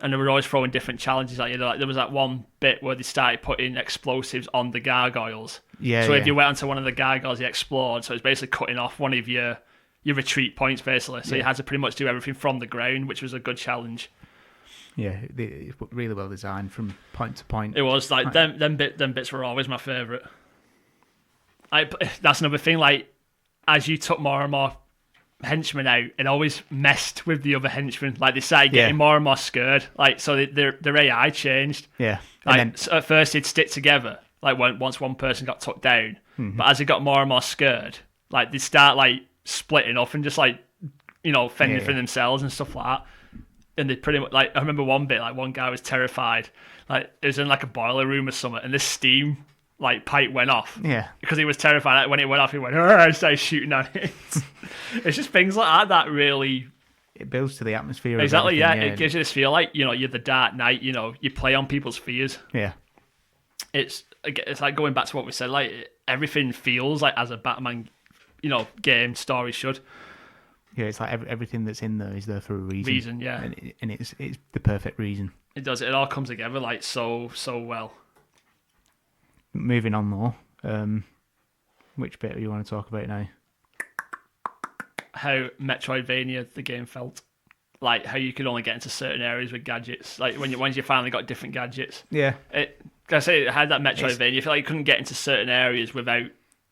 and they were always throwing different challenges at you. Like there was that one bit where they started putting explosives on the gargoyles. Yeah. So if you went onto one of the gargoyles, you explored. So it's basically cutting off one of your retreat points, basically. So you had to pretty much do everything from the ground, which was a good challenge. Yeah, it's really well designed from point to point. It was like them bits were always my favourite. That's another thing. Like as you took more and more henchmen out, it always messed with the other henchmen. Like they started getting more and more scared. Like so, their AI changed. Yeah, like then, so at first they'd stick together. Like once one person got took down, but as they got more and more scared, like they start like splitting off and just like fending for themselves and stuff like that. And they pretty much like I remember one bit like one guy was terrified. Like it was in like a boiler room or something, and this steam like pipe went off. Yeah. Because he was terrified. Like, when it went off, he went, and started shooting at it. It's just things like that really... It builds to the atmosphere. Exactly, yeah. It gives you this feel like, you're the Dark Knight, you play on people's fears. Yeah. It's like going back to what we said, like, everything feels like as a Batman, game story should. Yeah, it's like everything that's in there is there for a reason. Yeah. And it's the perfect reason. It does. It all comes together, like, so well. Moving on though, which bit do you want to talk about now? How Metroidvania the game felt, like how you could only get into certain areas with gadgets. Like once you finally got different gadgets. Yeah. It had that Metroidvania. You feel like you couldn't get into certain areas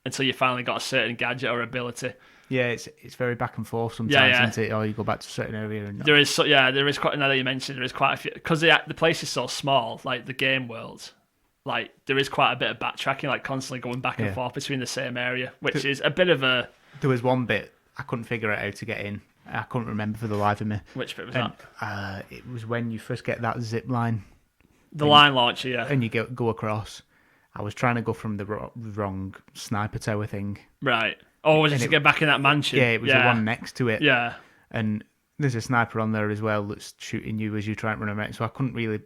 until you finally got a certain gadget or ability. Yeah, it's very back and forth sometimes, isn't it? Or you go back to a certain area. And there is quite. Now that you mentioned, there is quite a few because the place is so small. Like the game world. Like there is quite a bit of backtracking, like constantly going back and forth between the same area, which is a bit of a. There was one bit I couldn't figure out how to get in. I couldn't remember for the life of me. Which bit was that? It was when you first get that zip line. The line launcher, yeah. And you go across. I was trying to go from the wrong sniper tower thing. Right. Oh, was it to get back in that mansion? Yeah, it was the one next to it. Yeah. And there's a sniper on there as well that's shooting you as you try and run around. So I couldn't really.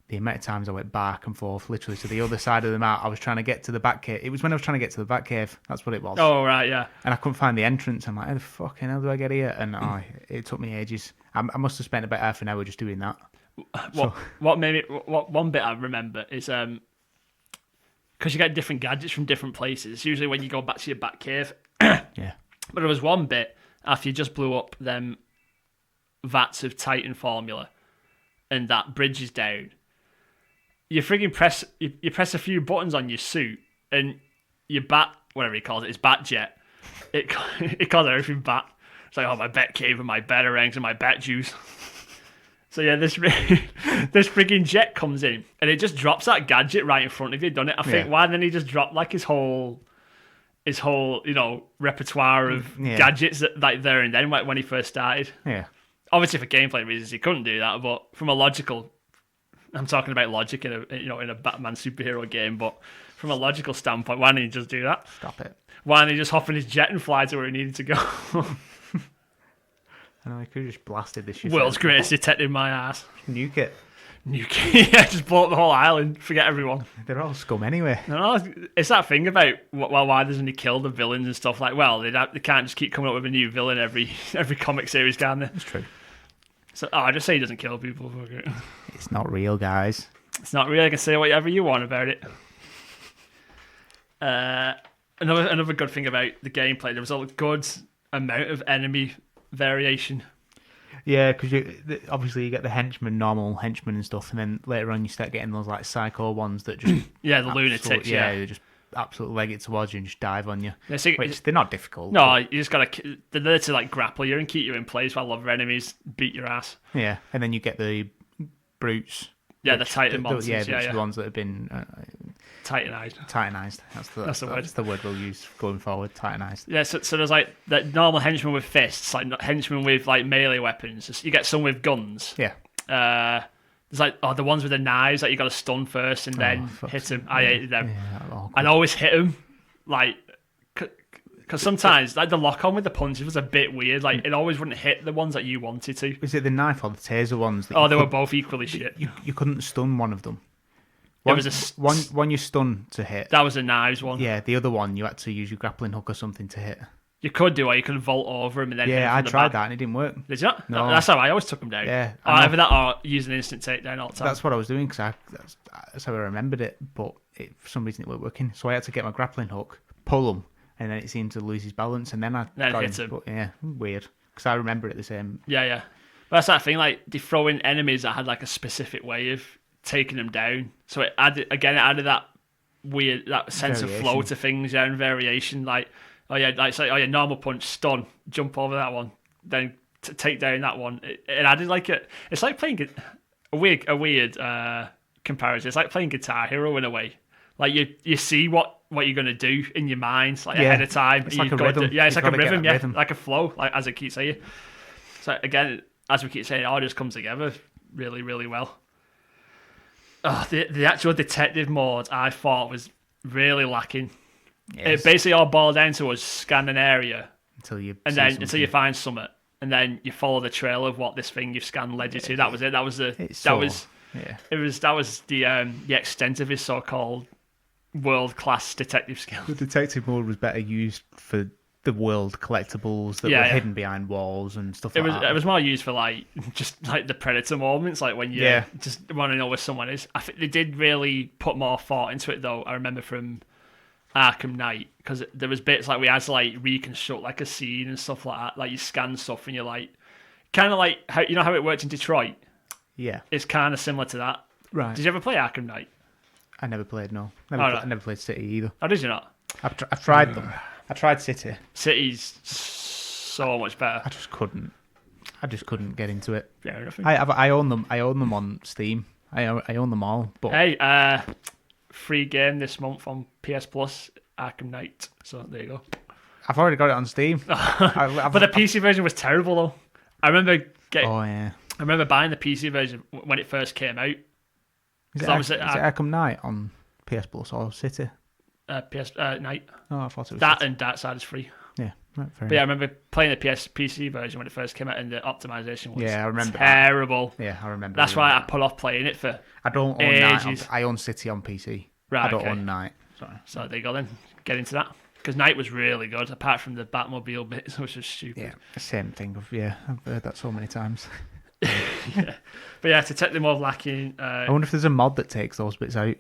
The amount of times I went back and forth, literally to the other side of the map. I was trying to get to the Batcave. It was when I was trying to get to the Batcave. That's what it was. Oh, right, yeah. And I couldn't find the entrance. I'm like, how the fucking hell do I get here? And it took me ages. I must have spent about half an hour just doing that. One bit I remember is because you get different gadgets from different places. It's usually when you go back to your Batcave. Yeah. But there was one bit after you just blew up them vats of Titan formula, and that bridge is down. You frigging press a few buttons on your suit, and your bat, whatever he calls it, his bat jet. It calls everything bat. It's like, my bat cave and my batarangs and my bat juice. So yeah, this frigging jet comes in, and it just drops that gadget right in front of you, doesn't it? I think why didn't he just drop like his whole repertoire of gadgets that, like there and then when he first started. Yeah. Obviously for gameplay reasons he couldn't do that, but from a logical, I'm talking about logic in a Batman superhero game, but from a logical standpoint, why didn't he just do that? Stop it. Why didn't he just hop in his jet and fly to where he needed to go? I know, he could have just blasted this shit. World's greatest detective, my ass. Nuke it. Yeah, just blow up the whole island, forget everyone. They're all scum anyway. No, it's that thing about why doesn't he kill the villains and stuff like. Well, they can't just keep coming up with a new villain every comic series, can they? It's true. So I just say he doesn't kill people. It's not real, guys. It's not real. You can say whatever you want about it. Another good thing about the gameplay, there was a good amount of enemy variation. Yeah, because obviously you get the normal henchmen and stuff, and then later on you start getting those like psycho ones that just the lunatics. Yeah, they just absolutely leg it towards you and just dive on you. Yeah, so which they're not difficult. No, you just gotta. They're there to like grapple you and keep you in place while other enemies beat your ass. Yeah, and then you get the brutes. Yeah, the Titan monsters. The ones that have been Titanized. That's the word. That's the word we'll use going forward. Titanized. Yeah, so there's like that normal henchmen with fists, like henchmen with like melee weapons. You get some with guns. Yeah. There's like the ones with the knives that you got to stun first and then hit them. I hated them. Yeah, I'd always hit them, like, because sometimes like the lock on with the punches was a bit weird. Like it always wouldn't hit the ones that you wanted to. Was it the knife or the taser ones? They were both equally shit. You couldn't stun one of them. One you stun to hit. That was a knives one. Yeah, the other one you had to use your grappling hook or something to hit. You could do, or you could vault over him and then hit him Yeah, from I the tried back. that and it didn't work. Did you not? No. That's how I always took him down. Yeah, Or either that or use an instant takedown all the time. That's what I was doing because that's how I remembered it, but for some reason it wasn't working. So I had to get my grappling hook, pull him, and then it seemed to lose his balance, and then I got hit him. But yeah, weird because I remember it the same. Yeah. But that's that thing, like they throw in enemies that had like a specific way of taking them down. So it added that weird, that sense of flow to things, and variation. Like, normal punch, stun, jump over that one, then take down that one. It added like it's like playing a weird comparison. It's like playing Guitar Hero in a way. Like you see what you're gonna do in your mind ahead of time. It's like a rhythm. It's like a rhythm, like a flow, like as I keep saying. So again, as we keep saying, it all just comes together really, really well. Oh, the actual detective mode I thought was really lacking. Yes. It basically all boiled down to us scan an area until you find something, and then you follow the trail of what this thing you've scanned led you to. That was it. That was the extent of his so-called world-class detective skill. The detective mode was better used for the world collectibles that were hidden behind walls and stuff like that. It was more used for like just like the Predator moments, like when you just want to know where someone is. I think they did really put more thought into it though. I remember from Arkham Knight, because there was bits like we had to like reconstruct like a scene and stuff like that. Like you scan stuff and you're like, kind of like how how it worked in Detroit. Yeah, it's kind of similar to that. Right? Did you ever play Arkham Knight? I never played. No, I never played City either. Oh, did you not? I've tried them. I tried City. City's so much better. I just couldn't get into it. Fair enough. I own them. I own them on Steam. I own them all. But hey, free game this month on PS Plus, Arkham Knight. So there you go. I've already got it on Steam. But the PC version was terrible though. I remember I remember buying the PC version when it first came out. Is it Arkham Knight on PS Plus or City? PS Knight. Oh, I thought it was that City. And Darkside is free. Yeah, right, fair but yeah, I remember playing the PC version when it first came out, and the optimization was I remember terrible. That. Yeah, I remember. That's why I put off playing it for. I don't own Knight. I own City on PC. Right, I don't own Knight. Sorry. So there you go then. Get into that. Because Knight was really good, apart from the Batmobile bits, which was stupid. Yeah, same thing. I've heard that so many times. Yeah. But yeah, Detective Mode lacking. I wonder if there's a mod that takes those bits out.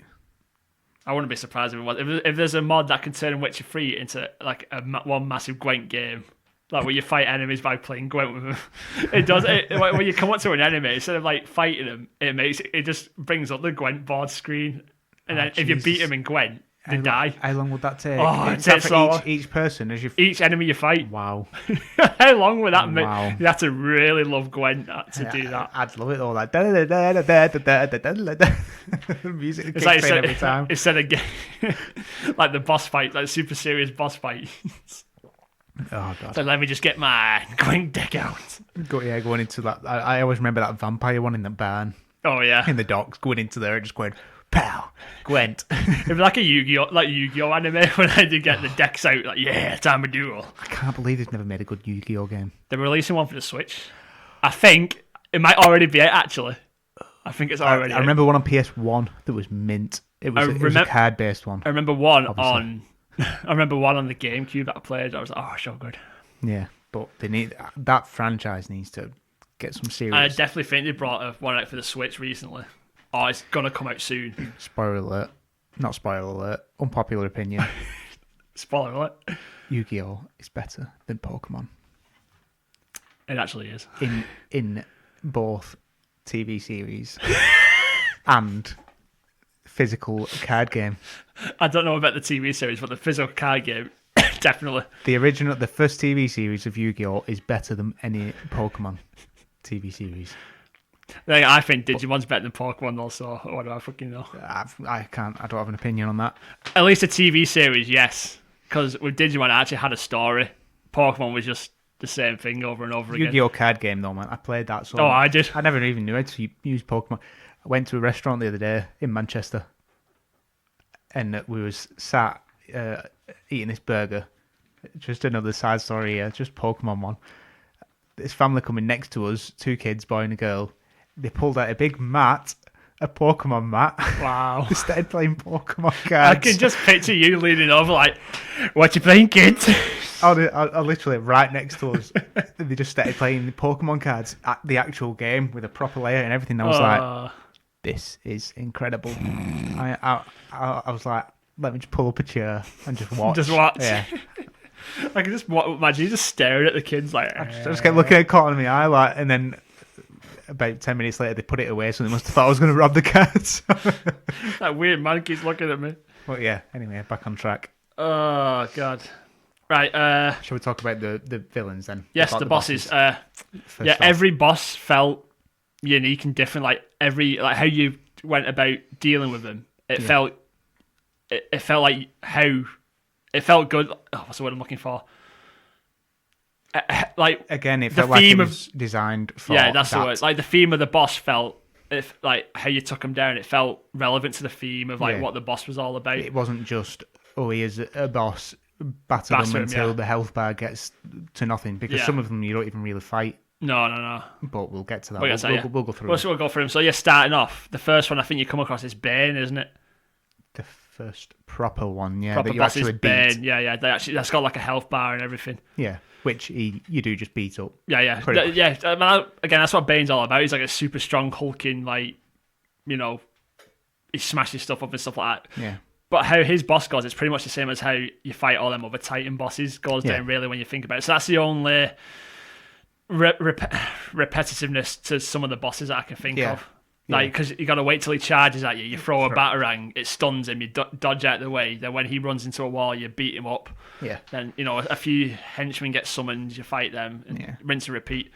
I wouldn't be surprised if it was. If there's a mod that can turn Witcher 3 into like one massive Gwent game, like where you fight enemies by playing Gwent with them. It does. When you come up to an enemy, instead of like fighting them, it just brings up the Gwent board screen, and then if you beat them in Gwent, they die. How long would that take? It takes for each person as you each enemy you fight. Wow. How long would that make? Wow. You have to really love Gwent to do that. I'd love it all. Like music kicks in every time. Instead of like the boss fight, like super serious boss fight. Oh god! So let me just get my Gwent deck out. Going into that. I always remember that vampire one in the barn. Oh yeah, in the docks, going into there and just going, pow, Gwent. It was like a Yu-Gi-Oh anime when I did get the decks out. Like, yeah, time to duel. I can't believe they've never made a good Yu-Gi-Oh game. They're releasing one for the Switch. I think it might already be out. Actually, I think it's already. I remember one on PS1 that was mint. It was a card-based one. I remember one on. I remember one on the GameCube that I played. I was like, oh, so good. Yeah, but they need that franchise needs to get some serious. I definitely think they brought one out for the Switch recently. Oh, it's gonna come out soon. Spoiler alert! Not spoiler alert. Unpopular opinion. Spoiler alert. Yu-Gi-Oh is better than Pokemon. It actually is. In both TV series and physical card game. I don't know about the TV series, but the physical card game, definitely. The first TV series of Yu-Gi-Oh is better than any Pokemon TV series. I think Digimon's better than Pokemon also. What do I fucking know? I can't. I don't have an opinion on that. At least the TV series, yes. Because with Digimon, it actually had a story. Pokemon was just the same thing over and over again. Yu-Gi-Oh card game though, man. I played that so I did. I never even knew how to use Pokemon. I went to a restaurant the other day in Manchester and we was sat eating this burger. Just another side story here, just Pokemon one. This family coming next to us, 2 kids, boy and a girl. They pulled out a big mat a Pokemon mat. Wow. They started playing Pokemon I cards. can just picture you leaning over like, what you playing, kid? I literally right next to us. They just started playing the Pokemon cards at the actual game with a proper layer and everything. I was like, this is incredible. I was like, let me just pull up a chair and just watch. Just watch. Yeah. I can just imagine you just staring at the kids like. I just kept looking at it, caught in my eye, like, and then about 10 minutes later they put it away, so they must have thought I was going to rob the cards. That weird man keeps looking at me. But yeah, anyway, back on track. Oh god. Right. Shall we talk about the villains then? Yes, the bosses. Every boss felt unique and different. Like how you went about dealing with them. It felt like how it felt good. Oh, what's the word I'm looking for? Like again, it felt like it was designed for. Yeah, that's the word. Like the theme of the boss felt. If like how you took him down, it felt relevant to the theme of like what the boss was all about. It wasn't just he is a boss. Batter them until the health bar gets to nothing, because some of them you don't even really fight. No. But we'll get to that. We'll go through. We'll go through them. So you're starting off. The first one I think you come across is Bane, isn't it? The first proper one, yeah. Proper that you boss actually is beat. Bane. Yeah. That's got like a health bar and everything. Yeah, which you do just beat up. Yeah. Again, that's what Bane's all about. He's like a super strong, hulking, like, you know, he smashes stuff up and stuff like that. Yeah. But how his boss goes, it's pretty much the same as how you fight all them other Titan bosses goes down, really, when you think about it. So that's the only repetitiveness to some of the bosses that I can think of. Like, because you got to wait till he charges at you. You throw a batarang, it stuns him, you dodge out of the way. Then when he runs into a wall, you beat him up. Yeah. Then, you know, a few henchmen get summoned, you fight them, and rinse and repeat.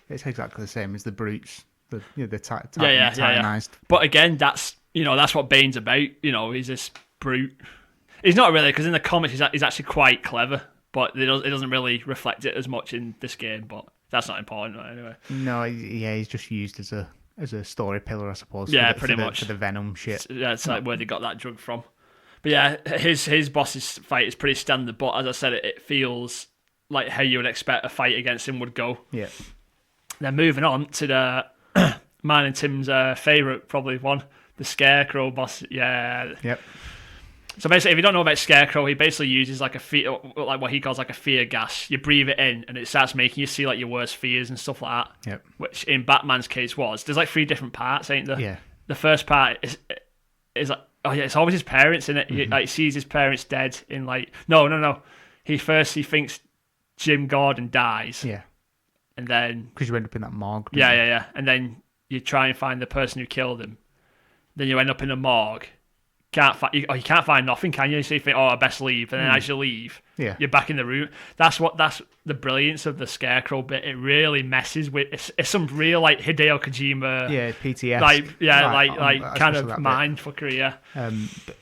It's exactly the same as the brutes, the Titanized. Yeah. But again, that's what Bane's about. You know, he's this brute. He's not really, because in the comics he's actually quite clever, but it doesn't really reflect it as much in this game. But that's not important anyway. No, he's just used as a story pillar, I suppose. Pretty much for the Venom shit. Yeah, it's like where they got that drug from. But yeah, his boss's fight is pretty standard. But as I said, it feels like how you would expect a fight against him would go. Yeah. Then moving on to the mine and Tim's favourite, probably one, the Scarecrow boss. Yeah. Yep. So basically, if you don't know about Scarecrow, he basically uses like like what he calls like a fear gas. You breathe it in, and it starts making you see like your worst fears and stuff like that. Yep. Which in Batman's case there's like 3 different parts, ain't there? Yeah. The first part is like, it's always his parents in it. Mm-hmm. He like sees his parents dead in like no. He thinks Jim Gordon dies. Yeah. And then because you end up in that morgue. Yeah. And then you try and find the person who killed him. Then you end up in a morgue. You can't find nothing, can you? So you think, I best leave, and then as you leave, you're back in the room. That's the brilliance of the Scarecrow bit. It really messes with. It's some real like Hideo Kojima. Yeah, PTS. Like kind of mind fuckery. Yeah. But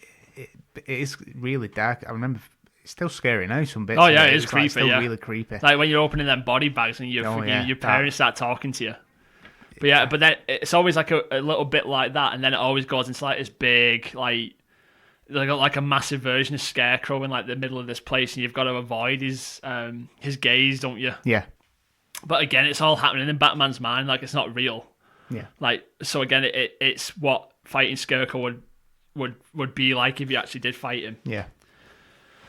it is really dark. I remember. It's still scary now. Some bits. Oh yeah, it is creepy. It's still really creepy. Like when you're opening them body bags and your parents start talking to you. But then it's always like a little bit like that, and then it always goes into like this big like. They got like a massive version of Scarecrow in like the middle of this place, and you've got to avoid his gaze, don't you? Yeah. But again, it's all happening in Batman's mind, like it's not real. Yeah. Like so again, it's what fighting Scarecrow would be like if you actually did fight him. Yeah.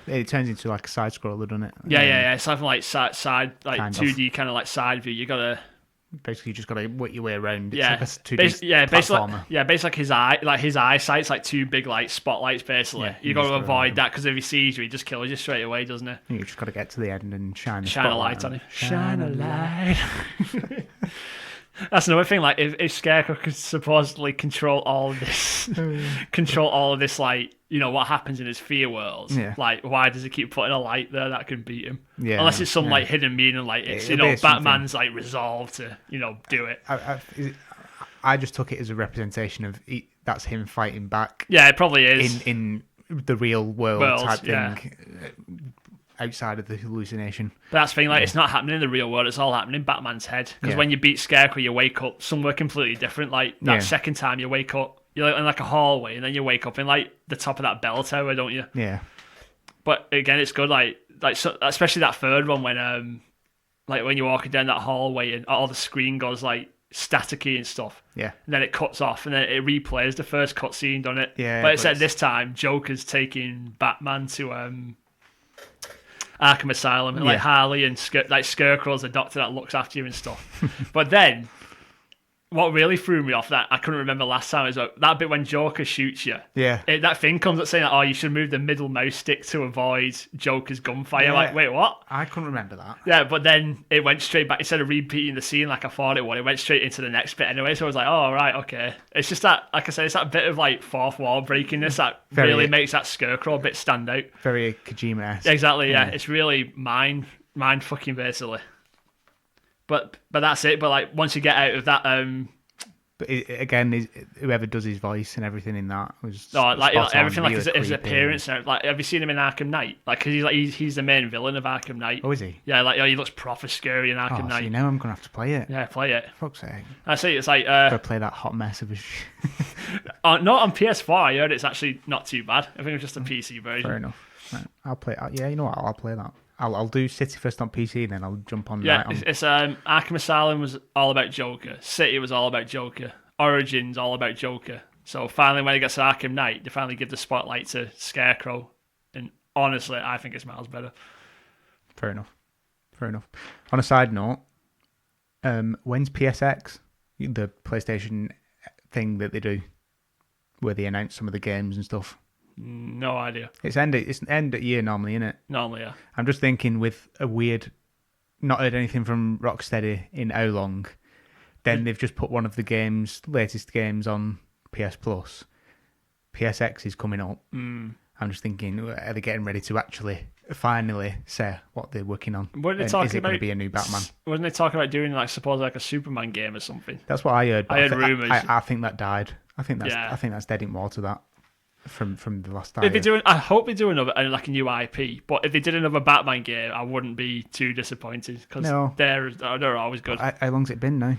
It turns into like a side scroller, doesn't it? Yeah. It's something like side like 2D kind of like side view. You gotta. Basically, you just got to work your way around. It's like a 2D platformer. Basically, his eyesight's like 2 big like spotlights. Basically, you got to avoid that because if he sees you, he just kills you straight away, doesn't he? You just got to get to the end and shine a light on him. Shine a light. That's another thing. Like if Scarecrow could supposedly control all of this, like what happens in his fear world. Yeah. Like why does he keep putting a light there that can beat him? Yeah. Unless it's some like hidden meaning, like it's Batman's like resolve to do it. I just took it as a representation of that's him fighting back. Yeah, it probably is in the real world type thing. Outside of the hallucination. But that's the thing, like it's not happening in the real world, it's all happening in Batman's head. Because when you beat Scarecrow, you wake up somewhere completely different. Like that second time you wake up, you're in like a hallway, and then you wake up in like the top of that bell tower, don't you? Yeah. But again, it's good, like so, especially that third one when when you're walking down that hallway and all the screen goes like staticky and stuff. Yeah. And then it cuts off, and then it replays the first cutscene, doesn't it? Yeah. But except this time, Joker's taking Batman to Arkham Asylum, and like Harley and Scarecrow's the doctor that looks after you and stuff. But then, what really threw me off that I couldn't remember last time is that bit when Joker shoots you. Yeah. That thing comes up saying that, you should move the middle mouse stick to avoid Joker's gunfire. Yeah. Like, wait, what? I couldn't remember that. Yeah, but then it went straight back. Instead of repeating the scene like I thought it would, it went straight into the next bit anyway. So I was like, oh, right, okay. It's just that, like I said, it's that bit of like fourth wall breakingness that really makes that Scarecrow bit stand out. Very Kojima-esque. Exactly, yeah. It's really mind fucking basically. But that's it. But like once you get out of that, but again, whoever does his voice and everything in that was everything, really like his appearance. And, like, have you seen him in Arkham Knight? Like, cause he's the main villain of Arkham Knight. Oh, is he? Yeah, like he looks proper scary in Arkham Knight. So you know I'm gonna have to play it. Yeah, play it. Fuck's sake. I see. It's like Gotta play that hot mess of a. Not on PS4. I heard it's actually not too bad. I think it's just a PC version. Fair enough. Right. I'll play. Yeah, you know what? I'll play that. I'll do City first on PC, and then I'll jump on. Yeah, Night on... it's Arkham Asylum was all about Joker. City was all about Joker. Origins all about Joker. So finally, when it gets to Arkham Knight, they finally give the spotlight to Scarecrow. And honestly, I think it's miles better. Fair enough. On a side note, when's PSX, the PlayStation thing that they do, where they announce some of the games and stuff? No idea. It's end of year normally, isn't it? Normally, yeah. I'm just thinking with a weird, not heard anything from Rocksteady in how long. Then they've just put one of the latest games on PS Plus. PSX is coming up. I'm just thinking, are they getting ready to actually finally say what they're working on? Is it going to be a new Batman? Wasn't they talking about doing supposedly like a Superman game or something? That's what I heard. I heard rumours. I think that died. I think that's dead in water. That from the last time. I hope they do another like a new IP. But if they did another Batman game, I wouldn't be too disappointed because they're always good. How long's it been now?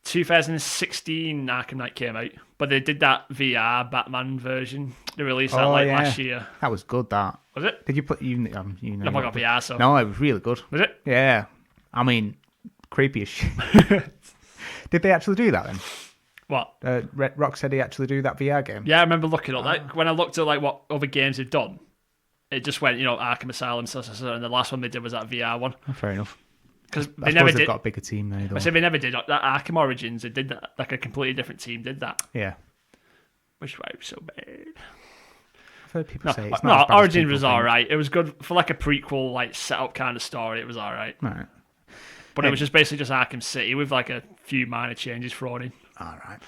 2016 Arkham Knight came out, but they did that VR Batman version. They released that last year. That was good. That was it. Did you put you know? I've got VR, so no, it was really good. Was it? Yeah, I mean, creepy as shit. Did they actually do that then? What? Rocksteady actually do that VR game? Yeah, I remember looking up that when I looked at like what other games they've done. It just went, Arkham Asylum, and the last one they did was that VR one. Oh, fair enough. Because they never did. They've got a bigger team now. I said they never did that Arkham Origins. They did that like a completely different team did that. Yeah, which was so bad. I've heard people say it's not. Origins was all right. It was good for like a prequel, like setup kind of story. It was all right. Right. But it was just basically just Arkham City with like a few minor changes thrown in. All right.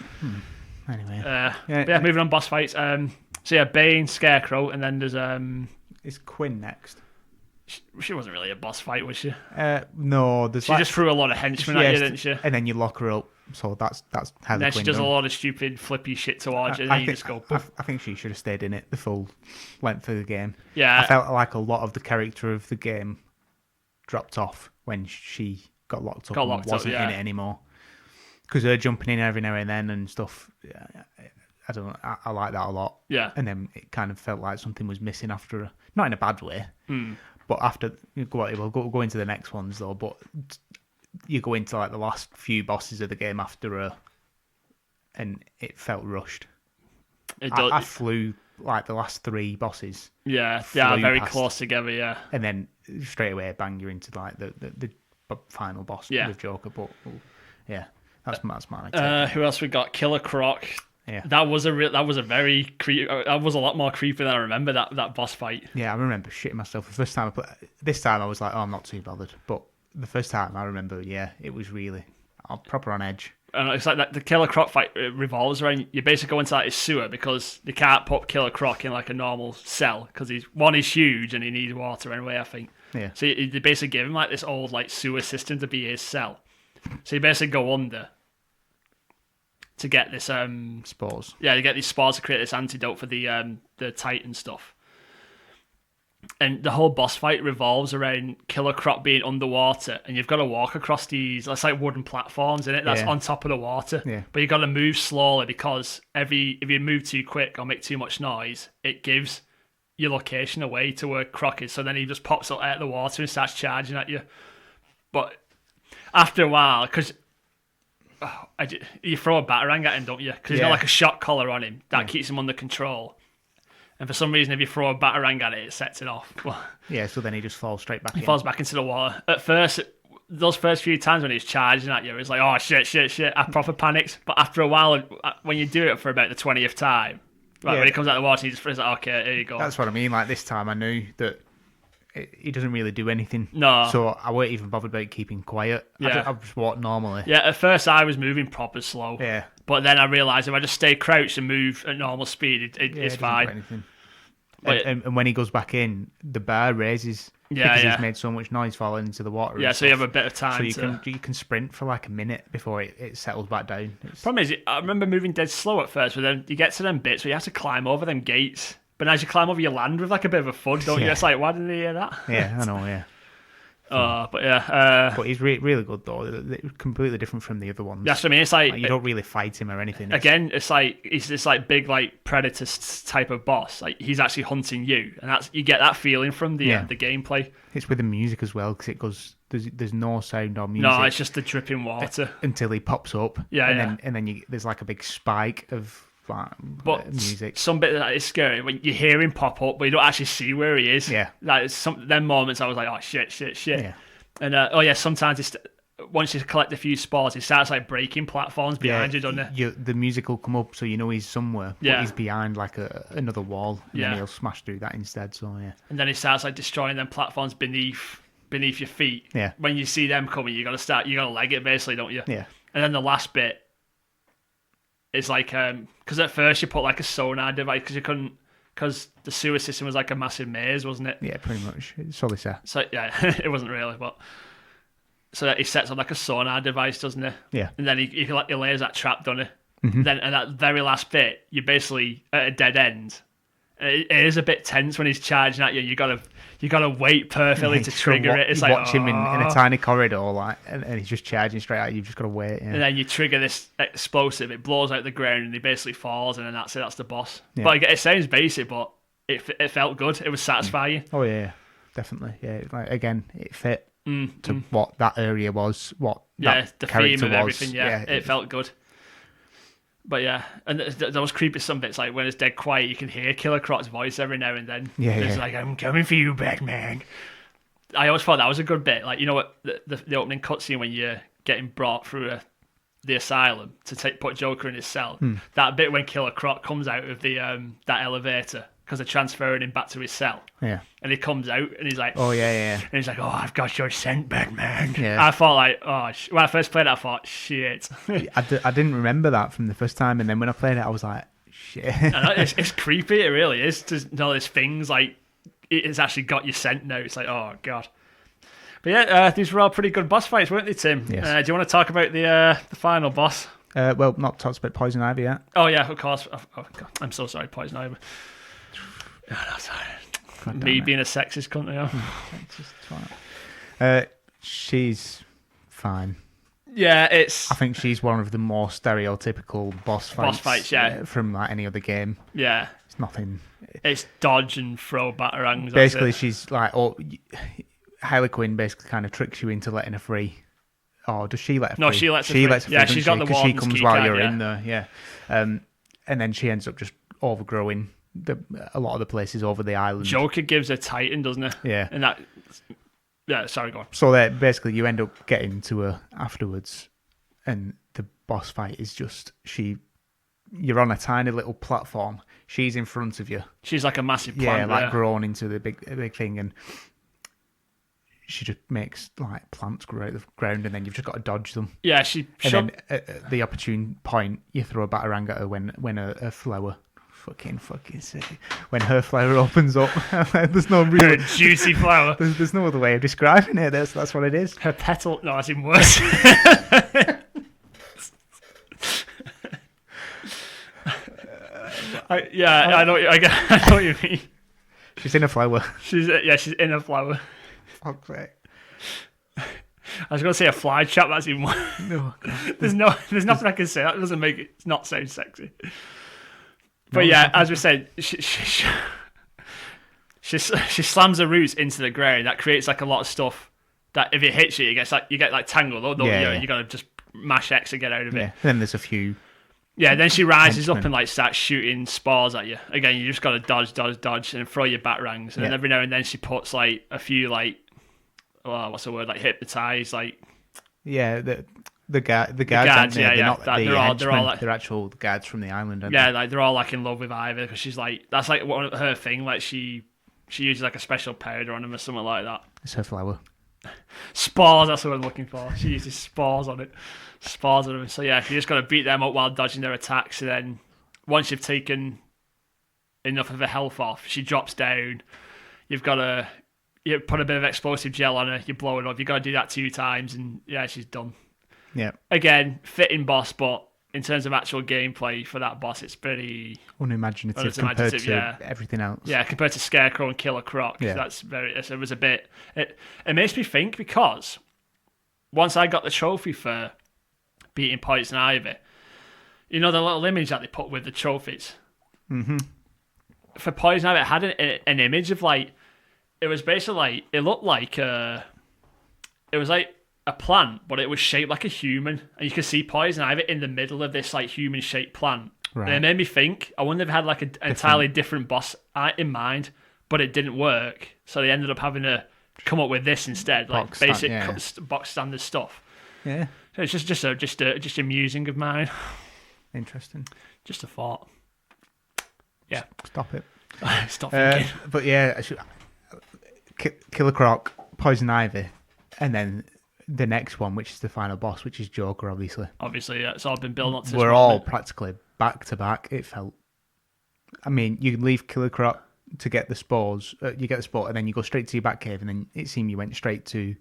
Anyway. Moving on, boss fights. Bane, Scarecrow, and then there's Is Quinn next? She wasn't really a boss fight, was she? No, she just threw a lot of henchmen at you, didn't she? And then you lock her up. So that's how. And then she does a lot of stupid flippy shit towards you, and then you just go. I think she should have stayed in it the full length of the game. Yeah, I felt like a lot of the character of the game dropped off when she got locked up and wasn't in it anymore. Because her jumping in every now and then and stuff. I don't know. I like that a lot. Yeah. And then it kind of felt like something was missing after her. Not in a bad way. But after we'll go into the next ones though. But you go into like the last few bosses of the game after her, and it felt rushed. I flew like the last three bosses. Yeah, very close together. Yeah, and then straight away bang you into like the final boss with Joker. But yeah, that's my who else we got? Killer Croc. Yeah, that was a very creepy. That was a lot more creepy than I remember that boss fight. Yeah, I remember shitting myself the first time I played. This time I was like, oh, I'm not too bothered. But the first time I remember, it was really proper on edge. And it's like that the Killer Croc fight revolves around you basically go into his sewer because they can't put Killer Croc in like a normal cell because he's huge and he needs water anyway, I think. Yeah. So they basically give him like this old like sewer system to be his cell. So you basically go under to get this spores. Yeah, you get these spores to create this antidote for the Titan stuff. And the whole boss fight revolves around Killer Croc being underwater, and you've got to walk across these, that's like wooden platforms in it, that's on top of the water. Yeah. But you've got to move slowly because if you move too quick or make too much noise, it gives your location away to where Croc is. So then he just pops up out of the water and starts charging at you. But after a while, because you throw a batarang at him, don't you? Because he's got like a shock collar on him that keeps him under control. And for some reason, if you throw a batarang at it, it sets it off. Yeah, so then he just falls straight back in. He falls back into the water. At first, those first few times when he's charging at you, it's like, oh, shit. I proper panicked. But after a while, when you do it for about the 20th time, when he comes out of the water, he's like, okay, here you go. That's what I mean. Like, this time I knew that he doesn't really do anything. No. So I weren't even bothered about keeping quiet. Yeah. I just walked normally. Yeah, at first I was moving proper slow. Yeah. But then I realised if I just stay crouched and move at normal speed, it's fine. And when he goes back in, the bar raises because he's made so much noise falling into the water. Yeah, so you have a bit of time. So you can sprint for like a minute before it settles back down. Problem is, I remember moving dead slow at first, but then you get to them bits where you have to climb over them gates. But as you climb over, you land with like a bit of a thud, don't you? It's like, why didn't they hear that? Yeah, I know, yeah. But he's really good though. They're completely different from the other ones. That's what I mean. It's like you don't really fight him or anything. Again, it's like he's this like big like predator type of boss. Like he's actually hunting you, and you get that feeling from the gameplay. It's with the music as well because it goes. There's no sound or music. No, it's just the dripping water until he pops up. Yeah, and then there's like a big spike of. Music. Some bit that is scary when you hear him pop up, but you don't actually see where he is. Yeah, like them moments, I was like, oh shit. Yeah. And sometimes once you collect a few spores, he starts like breaking platforms behind you, doesn't it? The music will come up, so you know he's somewhere. Yeah, but he's behind like another wall, and then he'll smash through that instead. So yeah, and then he starts like destroying them platforms beneath your feet. Yeah, when you see them coming, you gotta leg it basically, don't you? Yeah, and then the last bit. It's like, because at first you put like a sonar device because the sewer system was like a massive maze, wasn't it? Yeah, pretty much. It's all they say. So yeah, it wasn't really, but so that he sets up like a sonar device, doesn't it? Yeah. And then he lays that trap, doesn't it? Mm-hmm. Then and that very last bit, you're basically at a dead end. It is a bit tense when he's charging at you. You gotta wait perfectly to trigger it. It's you like watch him in a tiny corridor, like, and he's just charging straight at you. You've just got to wait. Yeah. And then you trigger this explosive. It blows out the ground, and he basically falls, and then that's it. That's the boss. Yeah. But it sounds basic, but it felt good. It was satisfying. Oh yeah, definitely. Yeah, like again, it fit to what that area was. What that the character theme and was. everything. Yeah, it felt good. But yeah, and those creepy some bits, like when it's dead quiet, you can hear Killer Croc's voice every now and then. Yeah, it's like, I'm coming for you, Batman. I always thought that was a good bit. Like, you know what, the opening cutscene when you're getting brought through the asylum to put Joker in his cell. That bit when Killer Croc comes out of the that elevator because they're transferring him back to his cell. Yeah. And he comes out and he's like, oh yeah. And he's like, oh, I've got your scent, Batman. Yeah. I thought like, when I first played it, I thought, shit. I didn't remember that from the first time, and then when I played it, I was like, shit. It's creepy. It really is to know there's things like it's actually got your scent now. It's like, oh god. But yeah, these were all pretty good boss fights, weren't they, Tim? Yes. Do you want to talk about the final boss? Well, not talked about Poison Ivy yet. Oh yeah, of course. Oh, god. I'm so sorry, Poison Ivy. Oh, no, sorry. Me being a sexist cunt. She's fine. Yeah, I think she's one of the more stereotypical boss fights. Yeah, from like any other game. Yeah, it's nothing. It's dodge and throw batarangs. Basically, she's like, Harley Quinn basically kind of tricks you into letting her free. Or does she let her free? No, she lets her free. Yeah, she's got the because she comes while you're yeah. in there. Yeah, and then she ends up just overgrowing a lot of the places over the island. Joker gives her Titan, doesn't it? Yeah, and that. Yeah, sorry, go on. So that basically you end up getting to her afterwards, and the boss fight is just you're on a tiny little platform. She's in front of you. She's like a massive plant. Yeah, like grown into the big thing, and she just makes like plants grow out of the ground, and then you've just got to dodge them. Yeah, then at the opportune point, you throw a batarang at her when a flower. Fucking sick. When her flower opens up, there's no real juicy flower. There's no other way of describing it. That's what it is. Her petal. No, it's even worse. I know what you mean. She's in a flower. She's in a flower. Fuck's sake. I was going to say a fly trap. That's even worse. No, there's nothing I can say. That doesn't make it not sound sexy. But yeah, as we said, she slams her roots into the ground. That creates like a lot of stuff. That if it hits you, you get like tangled. Don't you? You got to just mash X to get out of it. Yeah. Then there's a few. Yeah, then she rises up henchmen. and like starts shooting spores at you. Again, you just got to dodge, and throw your batarangs. And then every now and then she puts like a few like, what's the word? Like hypnotize, like. Yeah, the guards. Yeah, they're not the henchmen. They're all like, they're actual guards from the island. Aren't yeah, they? like they're all like in love with Ivy because she's like that's like one of her thing. Like she uses like a special powder on them or something like that. It's her flower. Spores, that's what I'm looking for. She uses spores on it. Spores on them. So yeah, you just got to beat them up while dodging their attacks. And then once you've taken enough of her health off, she drops down. You've got to put a bit of explosive gel on her. You blow it up. You've got to do that 2 times, and yeah, she's done. Yeah. Again, fitting boss, but in terms of actual gameplay for that boss, it's pretty unimaginative compared to everything else. Yeah, compared to Scarecrow and Killer Croc. Yeah. That's very. It was a bit. It makes me think because once I got the trophy for beating Poison Ivy, you know the little image that they put with the trophies. Mm-hmm. For Poison Ivy, it had an image of like it was basically like it looked like it was like a plant, but it was shaped like a human, and you could see Poison Ivy in the middle of this like human-shaped plant. Right. And it made me think, I wonder if they had like an entirely different boss in mind, but it didn't work, so they ended up having to come up with this instead, like basic box standard stuff. Yeah, so it's just a musing of mine. Interesting. Just a thought. Yeah. Stop it. Stop thinking. But yeah, Killer Croc, Poison Ivy, and then the next one, which is the final boss, which is Joker, obviously. Obviously, yeah. It's all been built up to this We're moment. all practically back to back, it felt. I mean, you leave Killer Croc to get the spores, you get the spore, and then you go straight to your Batcave, and then it seemed you went straight to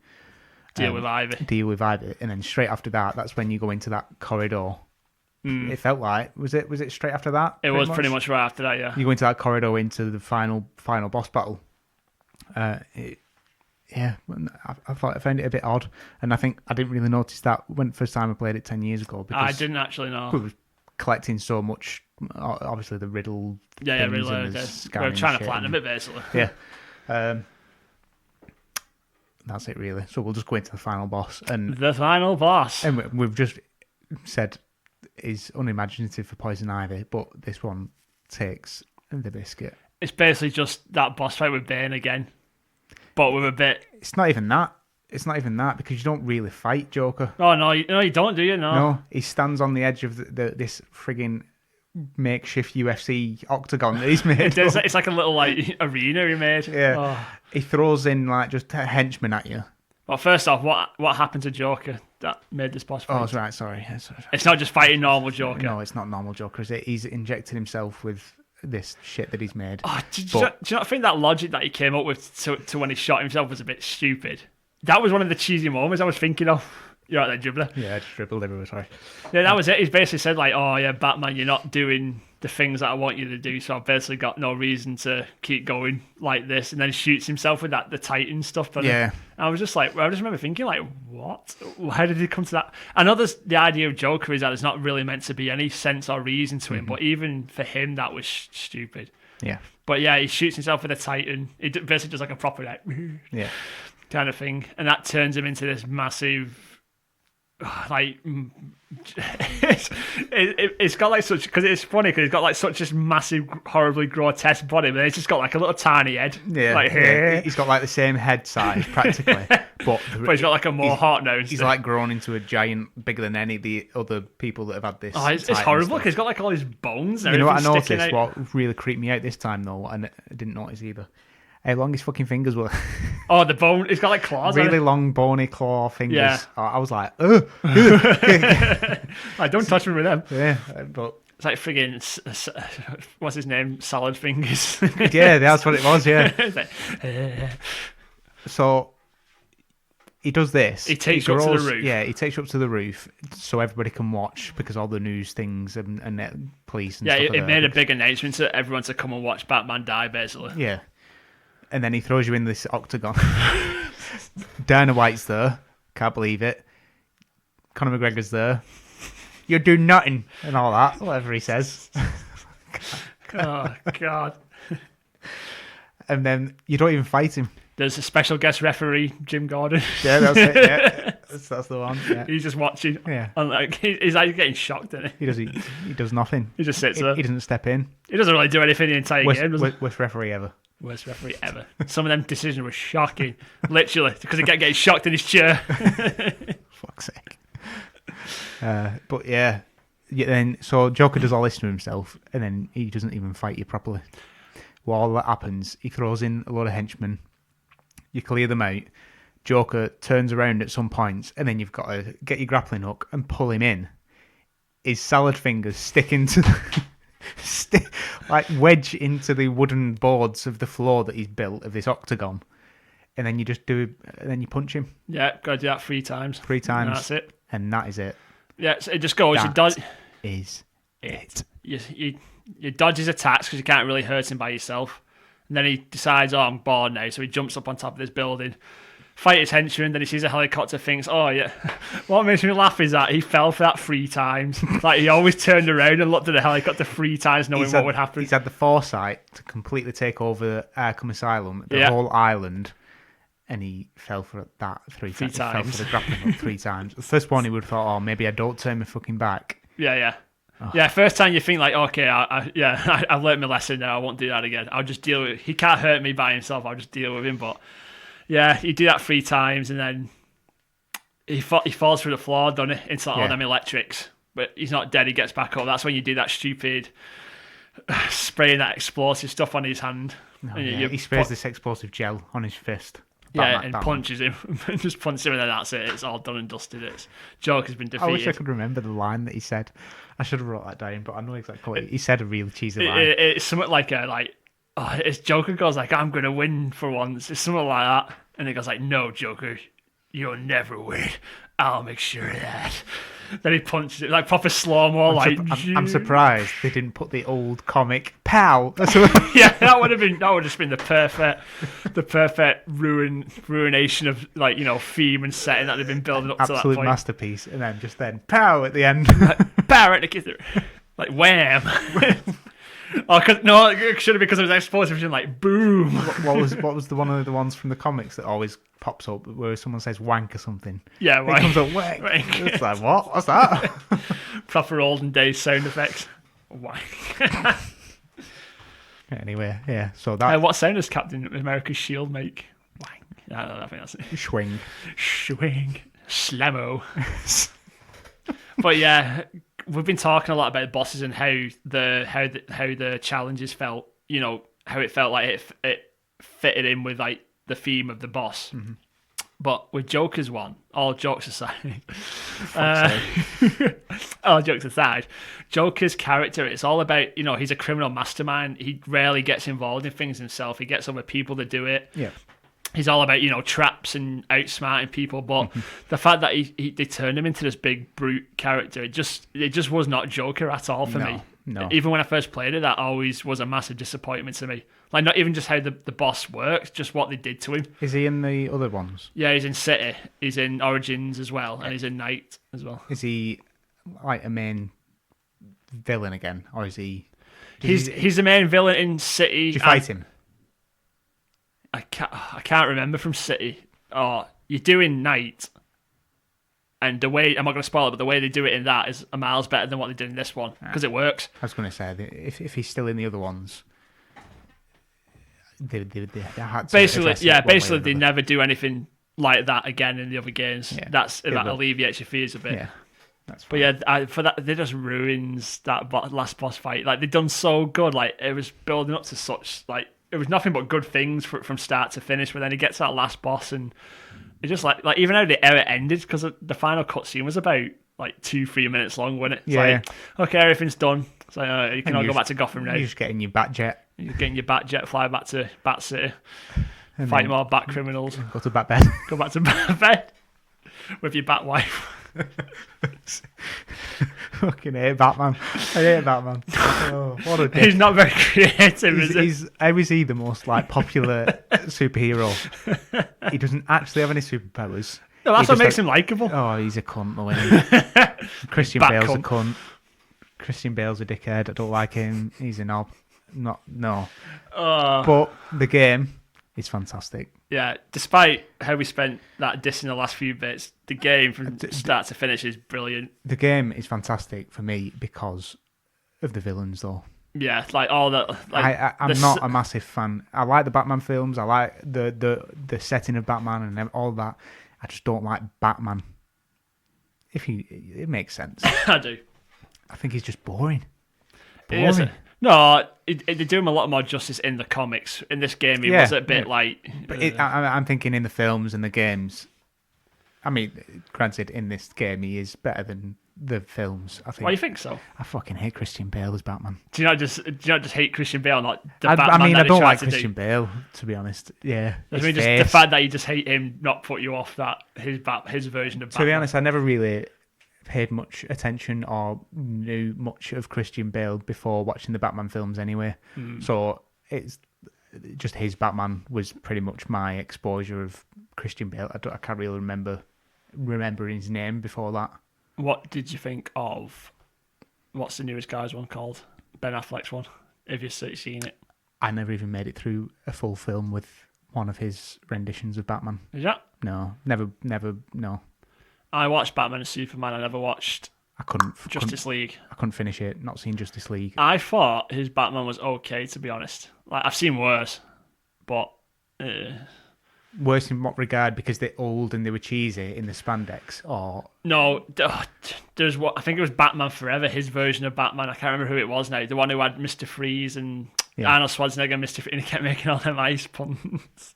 Deal with Ivy. And then straight after that, that's when you go into that corridor. It felt like, was it straight after that? It was pretty much right after that, yeah. You go into that corridor into the final boss battle. Yeah, I found it a bit odd, and I think I didn't really notice that when the first time I played it 10 years ago. Because I didn't actually know. We were collecting so much, obviously the riddle. Yeah, riddle. We're trying to platinum it basically. Yeah, that's it really. So we'll just go into the final boss, and the final boss, and we've just said is unimaginative for Poison Ivy, but this one takes the biscuit. It's basically just that boss fight with Bane again. But with a bit... It's not even that. It's not even that, because you don't really fight Joker. Oh, no, you don't, do you? No, he stands on the edge of this frigging makeshift UFC octagon that he's made. It's like a little like arena he made. Yeah. Oh. He throws in like just henchmen at you. Well, first off, what happened to Joker that made this boss fight? Oh, that's right, sorry. It's not just fighting normal Joker. No, it's not normal Joker. He's injected himself with this shit that he's made. Oh, do you not think that logic that he came up with to when he shot himself was a bit stupid? That was one of the cheesy moments I was thinking of. You're right there, dribbler. Yeah, I just dribbled everywhere, sorry. Yeah, that was it. He basically said like, oh yeah, Batman, you're not doing the things that I want you to do, so I've basically got no reason to keep going like this. And then he shoots himself with the Titan stuff. Yeah. I was just like, I just remember thinking like, what? How did he come to that? I know the idea of Joker is that there's not really meant to be any sense or reason to him, but even for him, that was stupid. Yeah. But yeah, he shoots himself with a Titan. He basically does like a proper like, yeah, kind of thing, and that turns him into this massive. Like it's got like such, because it's funny because he's got like such this massive horribly grotesque body, but it's just got like a little tiny head. Yeah, like he's got like the same head size practically, but he's got like a more heart nose. He's like grown into a giant, bigger than any of the other people that have had this. Oh, it's horrible because he's got like all his bones and you know what I noticed? out. What really creeped me out this time though, and I didn't notice either. How long his fucking fingers were. Oh, the bone. He's got like claws. Really long, bony claw fingers. Yeah. I was like, ugh. I don't touch me with them. Yeah, but it's like friggin' what's his name? Salad fingers. Yeah, that's what it was. Yeah. So he does this. He takes you up to the roof. Yeah, he takes you up to the roof so everybody can watch, because all the news things and police and stuff. Yeah, it made a big announcement to everyone to come and watch Batman die, basically. Yeah. And then he throws you in this octagon. Dana White's there. Can't believe it. Conor McGregor's there. You do nothing. And all that. Whatever he says. Oh, God. And then you don't even fight him. There's a special guest referee, Jim Gordon. Yeah, that's it. Yeah. That's the one. Yeah. He's just watching. Yeah. And like he's like getting shocked, isn't he? He does nothing. He just sits there. He doesn't step in. He doesn't really do anything the entire game. Worst referee ever. Worst referee ever. Some of them decisions were shocking, literally, because he kept getting shocked in his chair. Fuck's sake. But yeah. Then so Joker does all this to himself, and then he doesn't even fight you properly. While that happens, he throws in a lot of henchmen. You clear them out. Joker turns around at some points, and then you've got to get your grappling hook and pull him in. His salad fingers stick into like wedge into the wooden boards of the floor that he's built of this octagon, and then you just then you punch him. Yeah, gotta do that 3 times. 3 times. And that's it. And that is it. Yeah, so it just goes. That you dodge. Is it. You dodge his attacks because you can't really hurt him by yourself. And then he decides, I'm bored now, so he jumps up on top of this building, fight his henchman, then he sees a helicopter, thinks, oh yeah. What makes me laugh is that he fell for that 3 times. Like, he always turned around and looked at the helicopter 3 times knowing what would happen. He's had the foresight to completely take over Arkham Asylum, the whole island, and he fell for that 3 times. He fell for the grappling hook 3 times. The first one he would have thought, oh, maybe I don't turn my fucking back. Yeah. Yeah, first time you think like, okay, I've learned my lesson now. I won't do that again. I'll just deal with. He can't hurt me by himself. I'll just deal with him. But yeah, you do that 3 times, and then he falls through the floor, doesn't he? Into all them electrics. But he's not dead. He gets back up. That's when you do that stupid spraying that explosive stuff on his hand. Oh, he sprays this explosive gel on his fist. Batman. Punches him. Just punches him, and then that's it. It's all done and dusted. Joker's been defeated. I wish I could remember the line that he said. I should have wrote that down, but I know exactly what he said. A really cheesy line. It's something like it's Joker goes like, I'm going to win for once. It's something like that. And he goes like, no, Joker, you'll never win. I'll make sure of that. Then he punches it like proper slow-mo. I'm surprised they didn't put the old comic "Pow." Yeah, that would have just been the perfect ruination of theme and setting that they've been building up to that point. Absolute masterpiece, and then "Pow" at the end. Pow at the kid, like wham. It should have been because it was explosive. Like boom. What was the one of the ones from the comics that always pops up where someone says wank or something? Yeah, wank. It comes up wank. It's like, what? What's that? Proper olden days sound effects. Wank. Anyway, yeah. So that. What sound does Captain America's shield make? Wank. I think that's it. Swing. Slammo. But yeah, we've been talking a lot about bosses and how the challenges felt. How it felt like it fitted in with like the theme of the boss. Mm-hmm. But with Joker's one, all jokes aside, Joker's character, it's all about, he's a criminal mastermind. He rarely gets involved in things himself. He gets other people to do it. Yeah. He's all about, traps and outsmarting people. But the fact that they turned him into this big brute character, it just was not Joker at all for me. No. Even when I first played it, that always was a massive disappointment to me. Like, not even just how the boss works, just what they did to him. Is he in the other ones? Yeah, he's in City. He's in Origins as well, and he's in Night as well. Is he like a main villain again, or is he? He's the main villain in City. Did you fight him? I can't remember from City. Oh, you do in Night. And the way, I'm not going to spoil it, but the way they do it in that is a miles better than what they did in this one, because it works. I was going to say, if he's still in the other ones, they had to basically they never do anything like that again in the other games. Yeah, that alleviates your fears a bit. Yeah, that's fine. But yeah, for that, they just ruins that last boss fight. Like, they've done so good. Like, it was building up to such, like, it was nothing but good things from start to finish, but then he gets that last boss and it's just like even how the era ended, because the final cutscene was about like 2-3 minutes long, wasn't it? It's okay, everything's done. It's like, you can all go back to Gotham now. You're just getting your Batjet. You're getting your Batjet, fly back to Bat City, fight more Bat criminals. Go to Bat bed. Go back to Bat bed with your Bat wife. Fucking hate Batman. I hate Batman. Oh, what a dick. He's not very creative, is he? How is he the most popular superhero? He doesn't actually have any superpowers. No, that's what makes him likeable. Oh, he's a cunt, though, isn't he? Christian Bale's a cunt. Christian Bale's a dickhead. I don't like him. He's a knob. No. But the game, is fantastic. Yeah, despite how we spent that dissing the last few bits, the game from start to finish is brilliant. The game is fantastic for me because of the villains, though. Yeah, like all that. Like, I'm not a massive fan. I like the Batman films. I like the setting of Batman and all that. I just don't like Batman. It makes sense. I do. I think he's just boring. No, they do him a lot more justice in the comics. In this game, he was a bit like. But I'm thinking in the films and the games. I mean, granted, in this game he is better than the films. I think. Why do you think so? I fucking hate Christian Bale as Batman. Do you not just hate Christian Bale? Not the I Batman mean, that I don't he like tried to Christian Bale, to be honest. Yeah, I mean, just the fact that you just hate him not put you off that his version of Batman. To be honest, I never really paid much attention or knew much of Christian Bale before watching the Batman films anyway. So it's just his Batman was pretty much my exposure of Christian Bale. I can't really remember his name before that. What did you think of what's the newest guy's one called? Ben Affleck's one. Have you seen it? I never even made it through a full film with one of his renditions of Batman. Is that? No, never, no. I watched Batman and Superman. I never watched Justice League. I couldn't finish it. Not seen Justice League. I thought his Batman was okay, to be honest. Like I've seen worse, but worse in what regard? Because they're old and they were cheesy in the spandex, or no? There's what I think it was Batman Forever. His version of Batman. I can't remember who it was now. The one who had Mr. Freeze and Arnold Schwarzenegger and Mr. Freeze, and he kept making all them ice puns.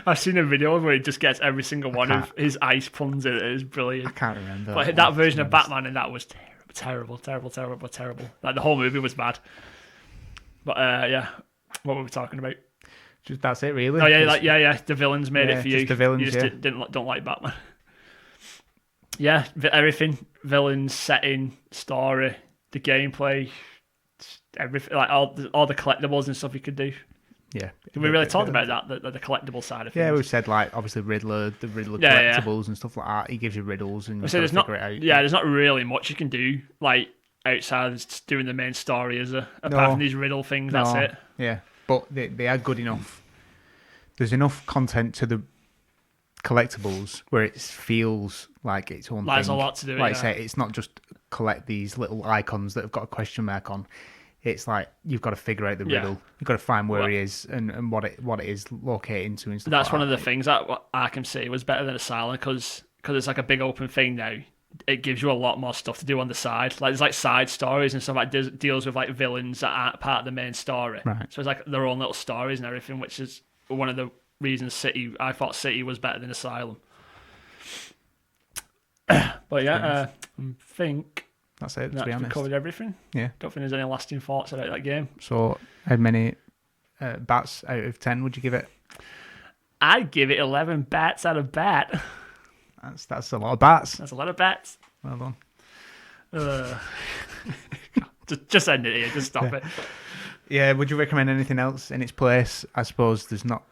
I've seen a video where he just gets every single one of his ice puns. It is brilliant. I can't remember. But that version of Batman and that was terrible. Like the whole movie was bad. But what were we talking about? Just that's it, really. Oh yeah, the villains made it for you. Just the villains, you just don't like Batman. Yeah, everything, villains, setting, story, the gameplay, everything, like all the collectibles and stuff you could do. Yeah, we really talked about that, the collectible side of things. Yeah, we've said like obviously the Riddler collectibles and stuff like that. He gives you riddles and you figure it out. Yeah, there's not really much you can do like outside of just doing the main story apart from these riddle things. That's it. Yeah, but they are good enough. There's enough content to the collectibles where it feels like its own thing. There's a lot to do. Like I say, it's not just collect these little icons that have got a question mark on. It's like you've got to figure out the riddle. You've got to find where he is and what it is locating to and stuff. That's one of the things that Arkham City was better than Asylum because it's like a big open thing now. It gives you a lot more stuff to do on the side. Like there's like side stories and stuff like deals with like villains that aren't part of the main story. Right. So it's like their own little stories and everything, which is one of the reasons I thought City was better than Asylum. But yeah, I think that's it, to be honest. We covered everything. Yeah. Don't think there's any lasting thoughts about that game. So, how many bats out of 10 would you give it? I'd give it 11 bats out of bat. That's a lot of bats. That's a lot of bats. Well done. Just end it here. Just stop it. Yeah, would you recommend anything else in its place? I suppose there's not.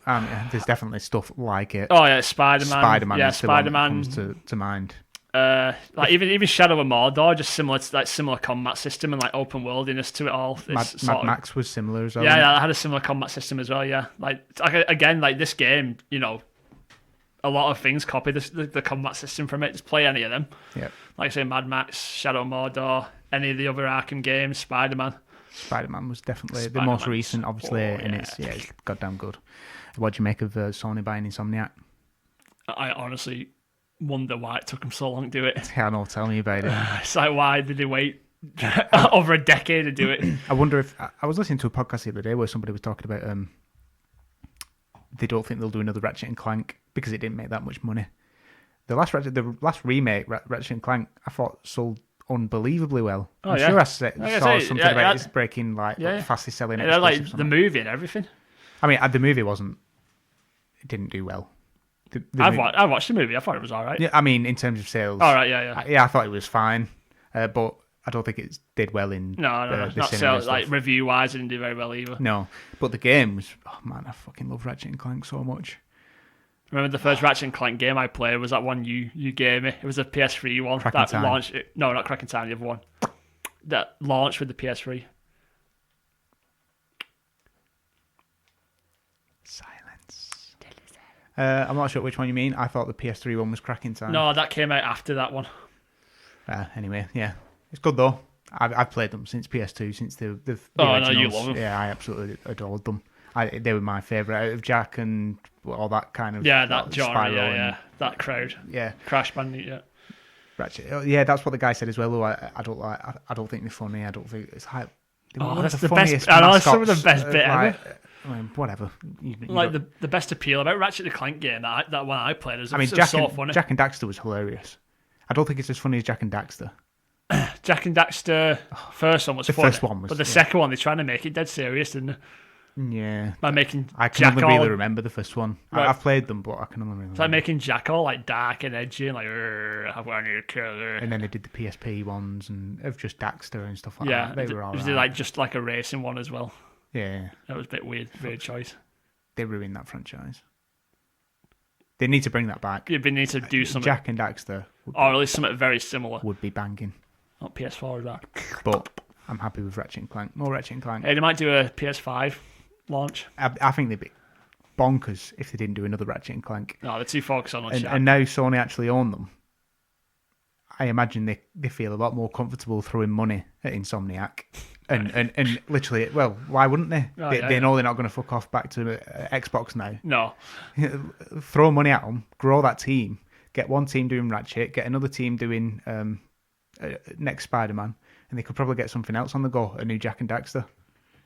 There's definitely stuff like it. Oh yeah, Spider-Man. Spider-Man. Yeah, is the one that Spider-Man comes to mind. Like even Shadow of Mordor, just similar combat system and like open worldiness to it all. Mad Max was similar as well. Yeah, I had a similar combat system as well. Yeah, like again, like this game, a lot of things copy the combat system from it. Just play any of them. Yeah, like I say, Mad Max, Shadow of Mordor, any of the other Arkham games, Spider-Man. Spider-Man was definitely the most recent, obviously, and it's goddamn good. What do you make of Sony buying Insomniac? I honestly wonder why it took them so long to do it. Yeah, I know, tell me about it. It's like, why did they wait over a decade to do it? I wonder if... I was listening to a podcast the other day where somebody was talking about they don't think they'll do another Ratchet and Clank because it didn't make that much money. The last remake, Ratchet and Clank, I thought sold unbelievably well. I'm sure I saw something about it's breaking fastest selling like the movie and everything. I mean, the movie it didn't do well. I watched the movie. I thought it was all right. Yeah, I mean, in terms of sales. All right, yeah. Yeah, I thought it was fine, but I don't think it did well in no, not sales. Like review wise, it didn't do very well either. No, but the game was. Oh man, I fucking love Ratchet and Clank so much. Remember the first Ratchet and Clank game I played was that one you gave me. It was a PS3 one that launched. No, not Crack in Time. The other one that launched with the PS3. Silence. I'm not sure which one you mean. I thought the PS3 one was cracking time. No, that came out after that one. Anyway, yeah. It's good though. I've played them since PS2, since the Oh, originals. no, you love them. Yeah, I absolutely adored them. They were my favourite out of Jack and all that kind of... Yeah, that genre, Spyro yeah. That crowd. Yeah. Crash Bandicoot, yeah. Ratchet. Yeah, that's what the guy said as well. Who I don't like. I don't think they're funny. I don't think it's hype. That's the best. I know, it's some of the best bit ever. I mean, whatever. The best appeal about Ratchet and Clank game that one I played is funny. Jack and Daxter was hilarious. I don't think it's as funny as Jack and Daxter. Jack and Daxter, first one was the funny, first one was, but the second one they're trying to make it dead serious, didn't they? Yeah, by making I can Jack only really remember the first one. Right. I've played them, but I can only remember. It's like making Jack all like dark and edgy and like I've got to kill her. And then they did the PSP ones and of just Daxter and stuff like that. They were all right. Like just like a racing one as well. Yeah, that was a bit weird choice. They ruined that franchise. They need to bring that back. Yeah, they need to do something. Jack and Daxter, or at least something very similar. Would be banging. Not PS4 is that. But I'm happy with Ratchet and Clank. More Ratchet and Clank. Hey, they might do a PS5 launch. I think they'd be bonkers if they didn't do another Ratchet and Clank. No, they're too focused on Jack. And now Sony actually own them. I imagine they feel a lot more comfortable throwing money at Insomniac. And literally, well, why wouldn't they? They know they're not going to fuck off back to Xbox now. No. Throw money at them, grow that team, get one team doing Ratchet, get another team doing next Spider-Man, and they could probably get something else on the go, a new Jack and Daxter.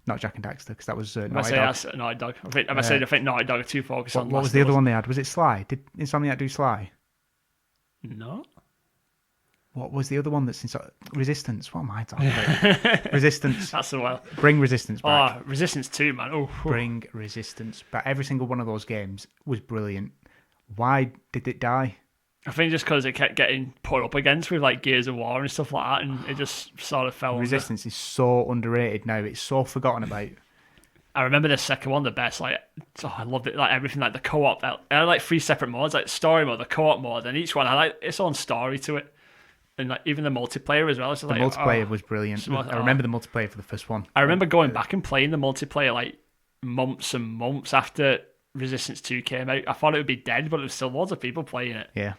Not Jack and Daxter, because that was Naughty Dog. That's Naughty Dog. I think Naughty Dog are too focused on what was the other one they had? Was it Sly? Did Insomniac do Sly? No. What was the other one that's inside? Resistance. What am I talking about? Resistance. That's the one. Bring Resistance back. Oh, Resistance 2, man. Oh. Bring Resistance back. Every single one of those games was brilliant. Why did it die? I think just because it kept getting put up against with like Gears of War and stuff like that, and it just sort of fell. Resistance is so underrated now. It's so forgotten about. I remember the second one the best. Like, I loved it. Like everything, like the co-op. I had like 3 separate modes, like story mode, the co-op mode, and each one had like its own story to it. And like even the multiplayer as well. The multiplayer was brilliant. I remember the multiplayer for the first one. I remember going back and playing the multiplayer like months and months after Resistance 2 came out. I thought it would be dead, but there was still loads of people playing it. Yeah.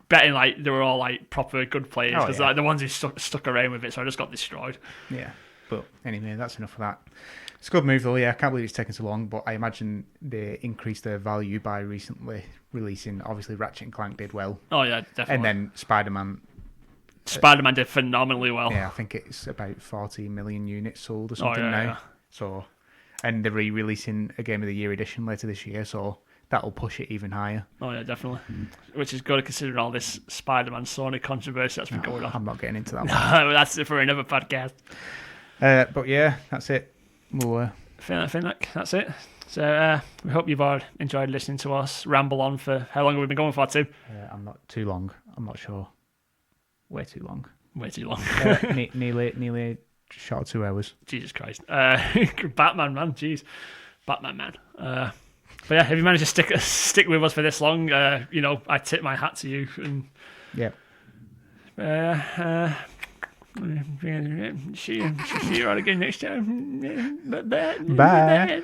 Betting like they were all like proper good players because like the ones who stuck around with it, so I just got destroyed. Yeah. But anyway, that's enough of that. It's a good move though, yeah. I can't believe it's taken so long, but I imagine they increased their value by recently releasing. Obviously, Ratchet and Clank did well. Oh yeah, definitely. And then Spider-Man did phenomenally well. Yeah, I think it's about 40 million units sold or something now. Yeah. So, and they're re-releasing a Game of the Year edition later this year, so that'll push it even higher. Oh yeah, definitely. Which is good considering all this Spider-Man Sony controversy that's been going on. I'm not getting into that one. That's it for another podcast. But yeah, that's it. We'll, I think that's it. So we hope you've all enjoyed listening to us ramble on for how long have we been going for, Tim? I'm not too long. I'm not sure. Way too long. Nearly short of 2 hours. Jesus Christ. Batman, man. Jeez. Batman, man. But yeah, if you managed to stick with us for this long, I tip my hat to you. And yeah. See you all again next time. Bye. Bye.